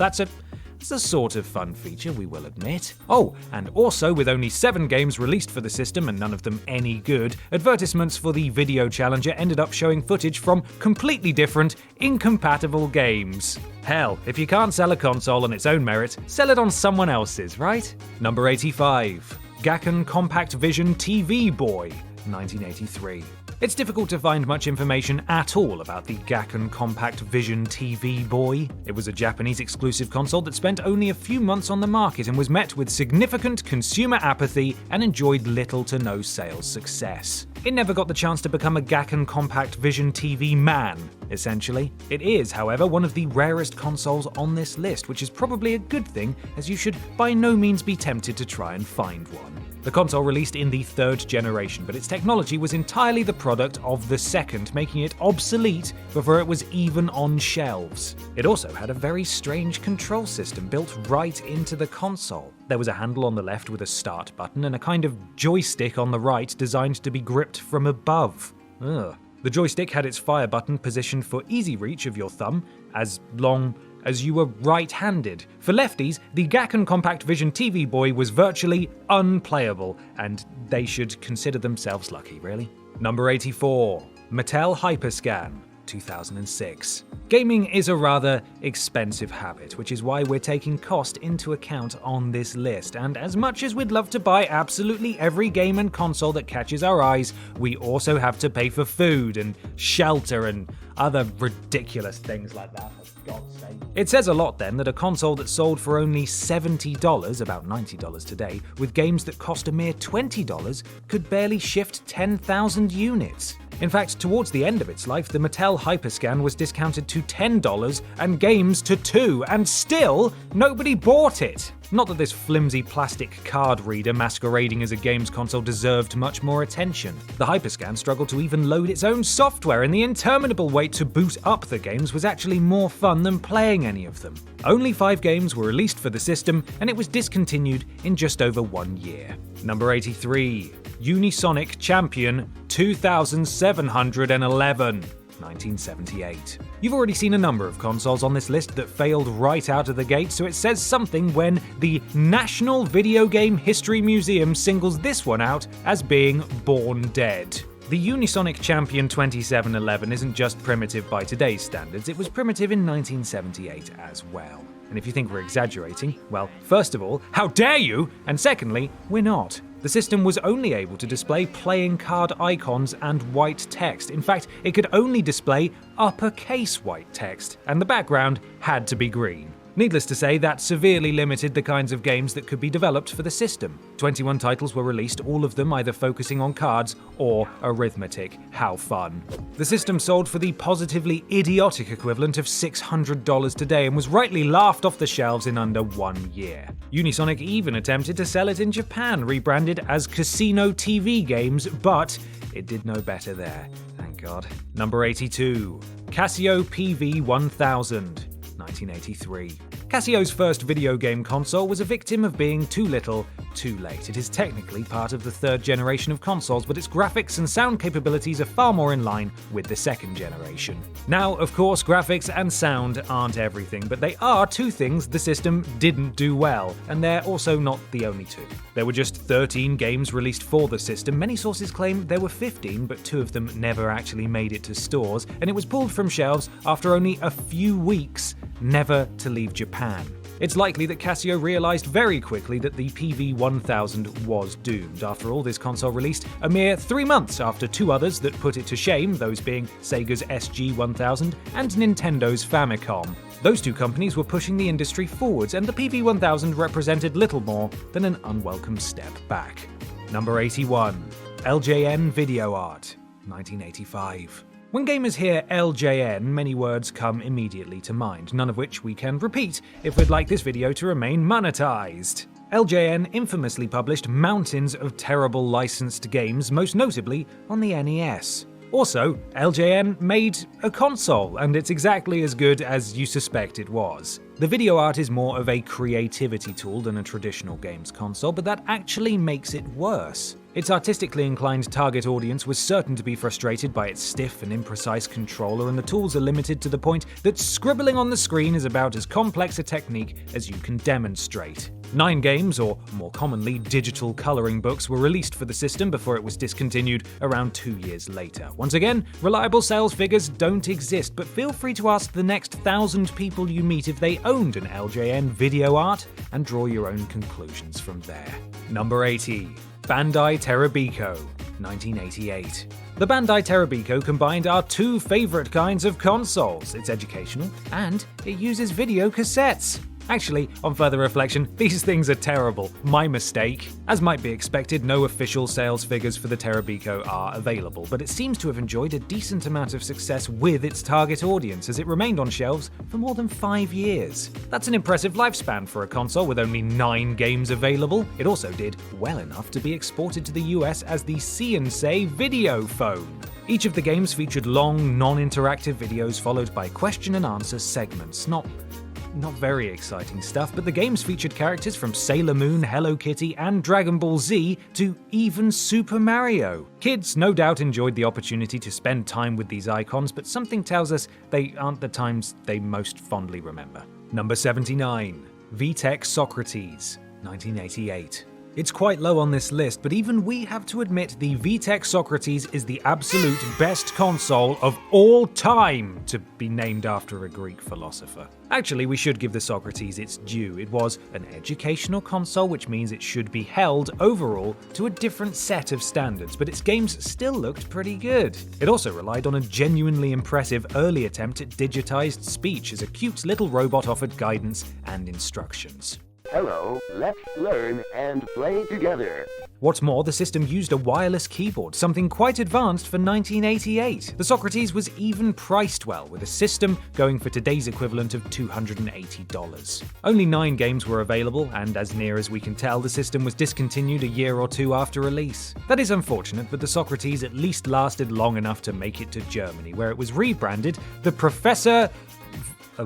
It's a sort of fun feature, we will admit. Oh, and also, with only 7 games released for the system and none of them any good, advertisements for the Video Challenger ended up showing footage from completely different, incompatible games. Hell, if you can't sell a console on its own merit, sell it on someone else's, right? Number 85. Gakken Compact Vision TV Boy, 1983. It's difficult to find much information at all about the Gakken Compact Vision TV Boy. It was a Japanese exclusive console that spent only a few months on the market and was met with significant consumer apathy and enjoyed little to no sales success. It never got the chance to become a Gakken Compact Vision TV man, essentially. It is, however, one of the rarest consoles on this list, which is probably a good thing, as you should by no means be tempted to try and find one. The console released in the 3rd generation, but its technology was entirely the product of the 2nd, making it obsolete before it was even on shelves. It also had a very strange control system built right into the console. There was a handle on the left with a start button and a kind of joystick on the right designed to be gripped from above. Ugh. The joystick had its fire button positioned for easy reach of your thumb, as long as you were right-handed. For lefties, the Gakken Compact Vision TV Boy was virtually unplayable, and they should consider themselves lucky, really. Number 84. Mattel Hyperscan, 2006. Gaming is a rather expensive habit, which is why we're taking cost into account on this list, and as much as we'd love to buy absolutely every game and console that catches our eyes, we also have to pay for food and shelter and other ridiculous things like that, for God's sake. It says a lot then that a console that sold for only $70, about $90 today, with games that cost a mere $20, could barely shift 10,000 units. In fact, towards the end of its life, the Mattel Hyperscan was discounted to $10 and games to $2, and still, nobody bought it. Not that this flimsy plastic card reader masquerading as a games console deserved much more attention. The Hyperscan struggled to even load its own software, and the interminable wait to boot up the games was actually more fun than playing any of them. Only 5 games were released for the system, and it was discontinued in just over 1 year. Number 83. Unisonic Champion 2711. 1978. You've already seen a number of consoles on this list that failed right out of the gate, so it says something when the National Video Game History Museum singles this one out as being born dead. The Unisonic Champion 2711 isn't just primitive by today's standards, it was primitive in 1978 as well. And if you think we're exaggerating, well, first of all, how dare you? And secondly, we're not. The system was only able to display playing card icons and white text. In fact, it could only display uppercase white text, and the background had to be green. Needless to say, that severely limited the kinds of games that could be developed for the system. 21 titles were released, all of them either focusing on cards or arithmetic. How fun. The system sold for the positively idiotic equivalent of $600 today and was rightly laughed off the shelves in under 1 year. Unisonic even attempted to sell it in Japan, rebranded as Casino TV Games, but it did no better there. Thank God. Number 82. Casio PV-1000. 1983. Casio's first video game console was a victim of being too little, too late. It is technically part of the 3rd generation of consoles, but its graphics and sound capabilities are far more in line with the 2nd generation. Now, of course, graphics and sound aren't everything, but they are 2 things the system didn't do well, and they're also not the only 2. There were just 13 games released for the system. Many sources claim there were 15, but 2 of them never actually made it to stores, and it was pulled from shelves after only a few weeks, never to leave Japan. It's likely that Casio realized very quickly that the PV-1000 was doomed. After all, this console released a mere 3 months after 2 others that put it to shame, those being Sega's SG-1000 and Nintendo's Famicom. Those 2 companies were pushing the industry forwards, and the PV-1000 represented little more than an unwelcome step back. Number 81. LJN Video Art, 1985. When gamers hear LJN, many words come immediately to mind, none of which we can repeat if we'd like this video to remain monetized. LJN infamously published mountains of terrible licensed games, most notably on the NES. Also, LJN made a console, and it's exactly as good as you suspect it was. The video art is more of a creativity tool than a traditional games console, but that actually makes it worse. Its artistically inclined target audience was certain to be frustrated by its stiff and imprecise controller, and the tools are limited to the point that scribbling on the screen is about as complex a technique as you can demonstrate. 9 games, or more commonly digital coloring books, were released for the system before it was discontinued around 2 years later. Once again, reliable sales figures don't exist, but feel free to ask the next 1,000 people you meet if they owned an LJN video art and draw your own conclusions from there. Number 80. Bandai Terabiko, 1988. The Bandai Terabiko combined our two favorite kinds of consoles. It's educational, and it uses video cassettes. Actually, on further reflection, these things are terrible. My mistake. As might be expected, no official sales figures for the Terabiko are available, but it seems to have enjoyed a decent amount of success with its target audience, as it remained on shelves for more than 5 years. That's an impressive lifespan for a console with only 9 games available. It also did well enough to be exported to the US as the See-N-Say video phone. Each of the games featured long, non-interactive videos followed by question and answer segments. Not very exciting stuff, but the games featured characters from Sailor Moon, Hello Kitty, and Dragon Ball Z to even Super Mario. Kids no doubt enjoyed the opportunity to spend time with these icons, but something tells us they aren't the times they most fondly remember. Number 79. VTech Socrates, 1988. It's quite low on this list, but even we have to admit the VTech Socrates is the absolute best console of all time, to be named after a Greek philosopher. Actually, we should give the Socrates its due. It was an educational console, which means it should be held overall to a different set of standards, but its games still looked pretty good. It also relied on a genuinely impressive early attempt at digitized speech, as a cute little robot offered guidance and instructions. Hello, let's learn and play together. What's more, the system used a wireless keyboard, something quite advanced for 1988. The Socrates was even priced well, with a system going for today's equivalent of $280. Only 9 games were available, and as near as we can tell, the system was discontinued a year or 2 after release. That is unfortunate, but the Socrates at least lasted long enough to make it to Germany, where it was rebranded the Professor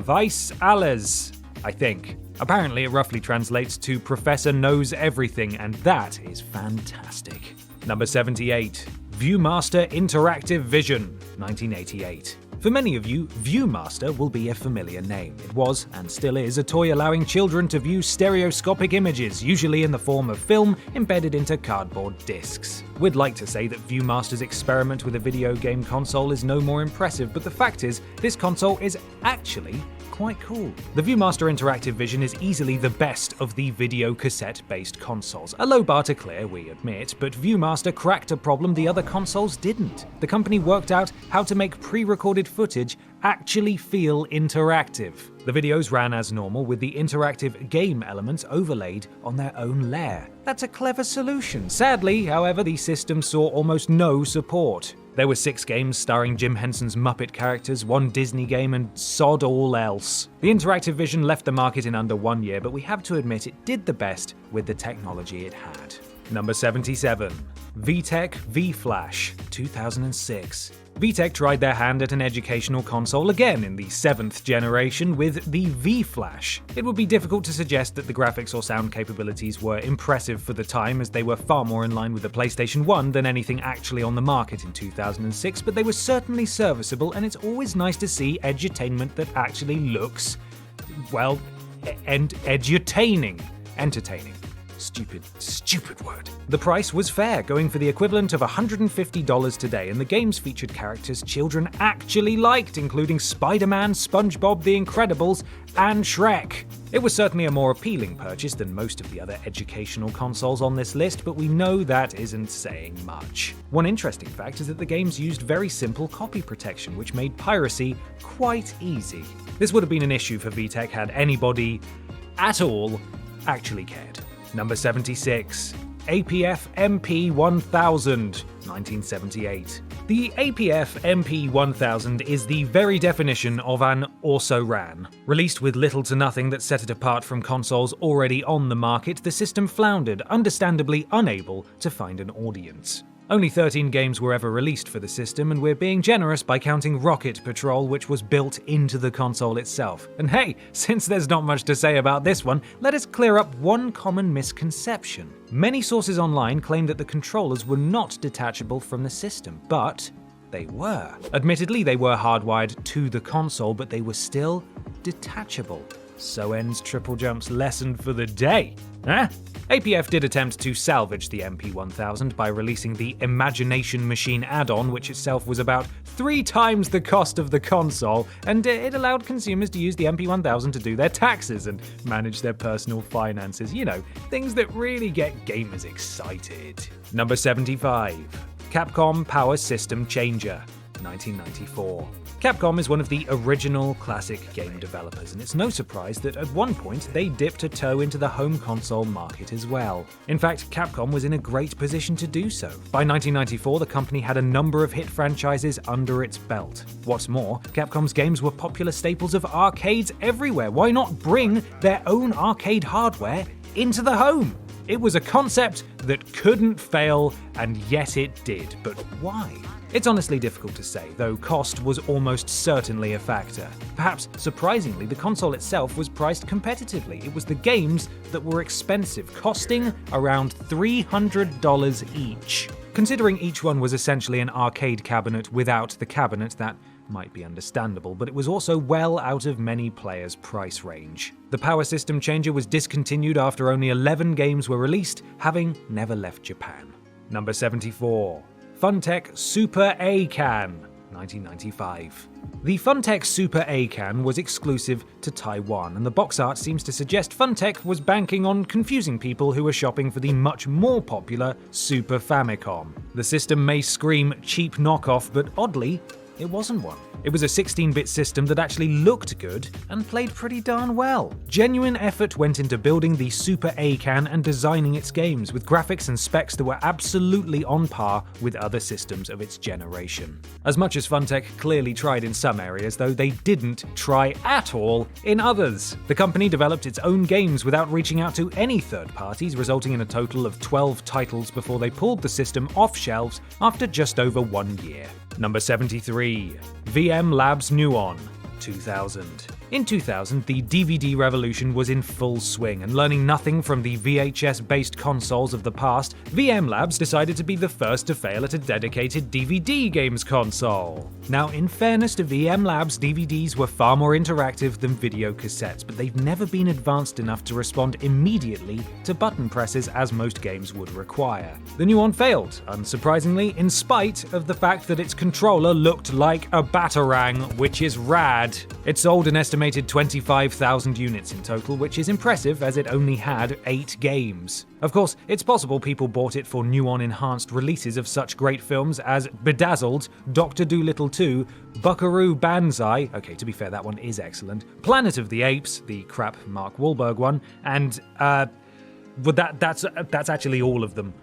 Weiss Alles, I think. Apparently, it roughly translates to Professor Knows Everything, and that is fantastic. Number 78. Viewmaster Interactive Vision, 1988. For many of you, Viewmaster will be a familiar name. It was, and still is, a toy allowing children to view stereoscopic images, usually in the form of film embedded into cardboard discs. We'd like to say that Viewmaster's experiment with a video game console is no more impressive, but the fact is, this console is actually quite cool. The Viewmaster Interactive Vision is easily the best of the video cassette-based consoles. A low bar to clear, we admit, but Viewmaster cracked a problem the other consoles didn't. The company worked out how to make pre-recorded footage actually feel interactive. The videos ran as normal, with the interactive game elements overlaid on their own layer. That's a clever solution. Sadly, however, the system saw almost no support. There were 6 games starring Jim Henson's Muppet characters, 1 Disney game, and sod all else. The Interactive Vision left the market in under 1 year, but we have to admit it did the best with the technology it had. Number 77. VTech V-Flash, 2006. VTech tried their hand at an educational console again in the 7th generation with the V-Flash. It would be difficult to suggest that the graphics or sound capabilities were impressive for the time, as they were far more in line with the PlayStation 1 than anything actually on the market in 2006, but they were certainly serviceable, and it's always nice to see edutainment that actually looks, well, edutaining. Entertaining. Stupid word. The price was fair, going for the equivalent of $150 today, and the games featured characters children actually liked, including Spider-Man, SpongeBob, The Incredibles, and Shrek. It was certainly a more appealing purchase than most of the other educational consoles on this list, but we know that isn't saying much. One interesting fact is that the games used very simple copy protection, which made piracy quite easy. This would have been an issue for VTech had anybody at all actually cared. Number 76. APF MP1000, 1978. The APF MP1000 is the very definition of an also-ran. Released with little to nothing that set it apart from consoles already on the market, the system floundered, understandably unable to find an audience. Only 13 games were ever released for the system, and we're being generous by counting Rocket Patrol, which was built into the console itself. And hey, since there's not much to say about this one, let us clear up one common misconception. Many sources online claim that the controllers were not detachable from the system, but they were. Admittedly, they were hardwired to the console, but they were still detachable. So ends Triple Jump's lesson for the day. Huh? APF did attempt to salvage the MP1000 by releasing the Imagination Machine add-on, which itself was about 3 times the cost of the console, and it allowed consumers to use the MP1000 to do their taxes and manage their personal finances. You know, things that really get gamers excited. Number 75. Capcom Power System Changer, 1994. Capcom is one of the original classic game developers, and it's no surprise that at one point they dipped a toe into the home console market as well. In fact, Capcom was in a great position to do so. By 1994, the company had a number of hit franchises under its belt. What's more, Capcom's games were popular staples of arcades everywhere. Why not bring their own arcade hardware into the home? It was a concept that couldn't fail, and yet it did. But why? It's honestly difficult to say, though cost was almost certainly a factor. Perhaps surprisingly, the console itself was priced competitively. It was the games that were expensive, costing around $300 each. Considering each one was essentially an arcade cabinet without the cabinet, that might be understandable, but it was also well out of many players' price range. The Power System Changer was discontinued after only 11 games were released, having never left Japan. Number 74. Funtech Super A-Can, 1995. The Funtech Super A-Can was exclusive to Taiwan, and the box art seems to suggest Funtech was banking on confusing people who were shopping for the much more popular Super Famicom. The system may scream cheap knockoff, but oddly, it wasn't one. It was a 16-bit system that actually looked good and played pretty darn well. Genuine effort went into building the Super A-Can and designing its games, with graphics and specs that were absolutely on par with other systems of its generation. As much as Funtech clearly tried in some areas, though, they didn't try at all in others. The company developed its own games without reaching out to any third parties, resulting in a total of 12 titles before they pulled the system off shelves after just over 1 year. Number 73. VM Labs Nuon, 2000. In 2000, the DVD revolution was in full swing, and learning nothing from the VHS-based consoles of the past, VM Labs decided to be the first to fail at a dedicated DVD games console. Now, in fairness to VM Labs, DVDs were far more interactive than video cassettes, but they've never been advanced enough to respond immediately to button presses as most games would require. The Nuon failed, unsurprisingly, in spite of the fact that its controller looked like a Batarang, which is rad. It sold an estimated 25,000 units in total, which is impressive as it only had 8 games. Of course, it's possible people bought it for Nuon-enhanced releases of such great films as Bedazzled, Dr. Dolittle 2, Buckaroo Banzai, okay, to be fair, that one is excellent, Planet of the Apes, the crap Mark Wahlberg one, and, but that's actually all of them.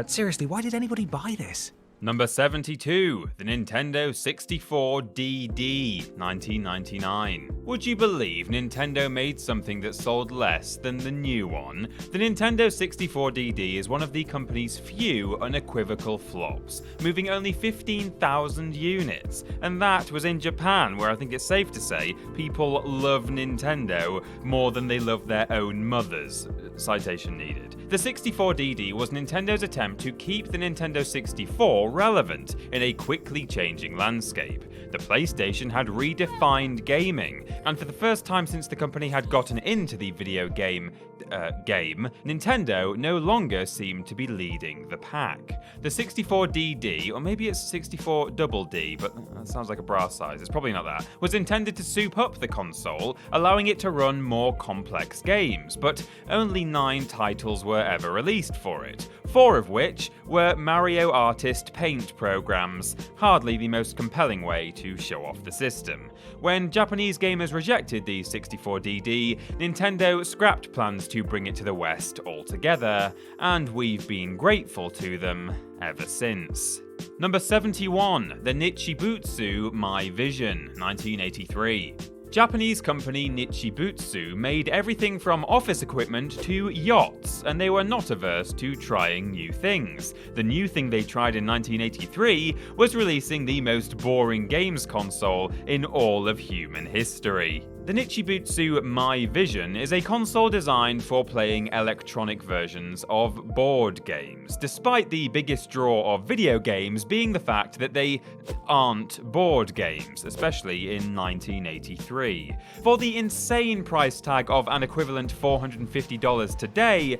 Seriously, why did anybody buy this? Number 72, the Nintendo 64 DD, 1999. Would you believe Nintendo made something that sold less than the new one? The Nintendo 64 DD is one of the company's few unequivocal flops, moving only 15,000 units, and that was in Japan, where I think it's safe to say people love Nintendo more than they love their own mothers. Citation needed. The 64DD was Nintendo's attempt to keep the Nintendo 64 relevant in a quickly changing landscape. The PlayStation had redefined gaming, and for the first time since the company had gotten into the video game, Nintendo no longer seemed to be leading the pack. The 64DD, or maybe it's 64DD, but that sounds like a bra size, it's probably not that, was intended to soup up the console, allowing it to run more complex games, but only 9 titles were ever released for it. 4 of which were Mario Artist Paint programs, hardly the most compelling way to show off the system. When Japanese gamers rejected the 64DD, Nintendo scrapped plans to bring it to the West altogether, and we've been grateful to them ever since. Number 71, the Nichibutsu My Vision, 1983. Japanese company Nichibutsu made everything from office equipment to yachts, and they were not averse to trying new things. The new thing they tried in 1983 was releasing the most boring games console in all of human history. The Nichibutsu My Vision is a console designed for playing electronic versions of board games, despite the biggest draw of video games being the fact that they aren't board games, especially in 1983. For the insane price tag of an equivalent $450 today,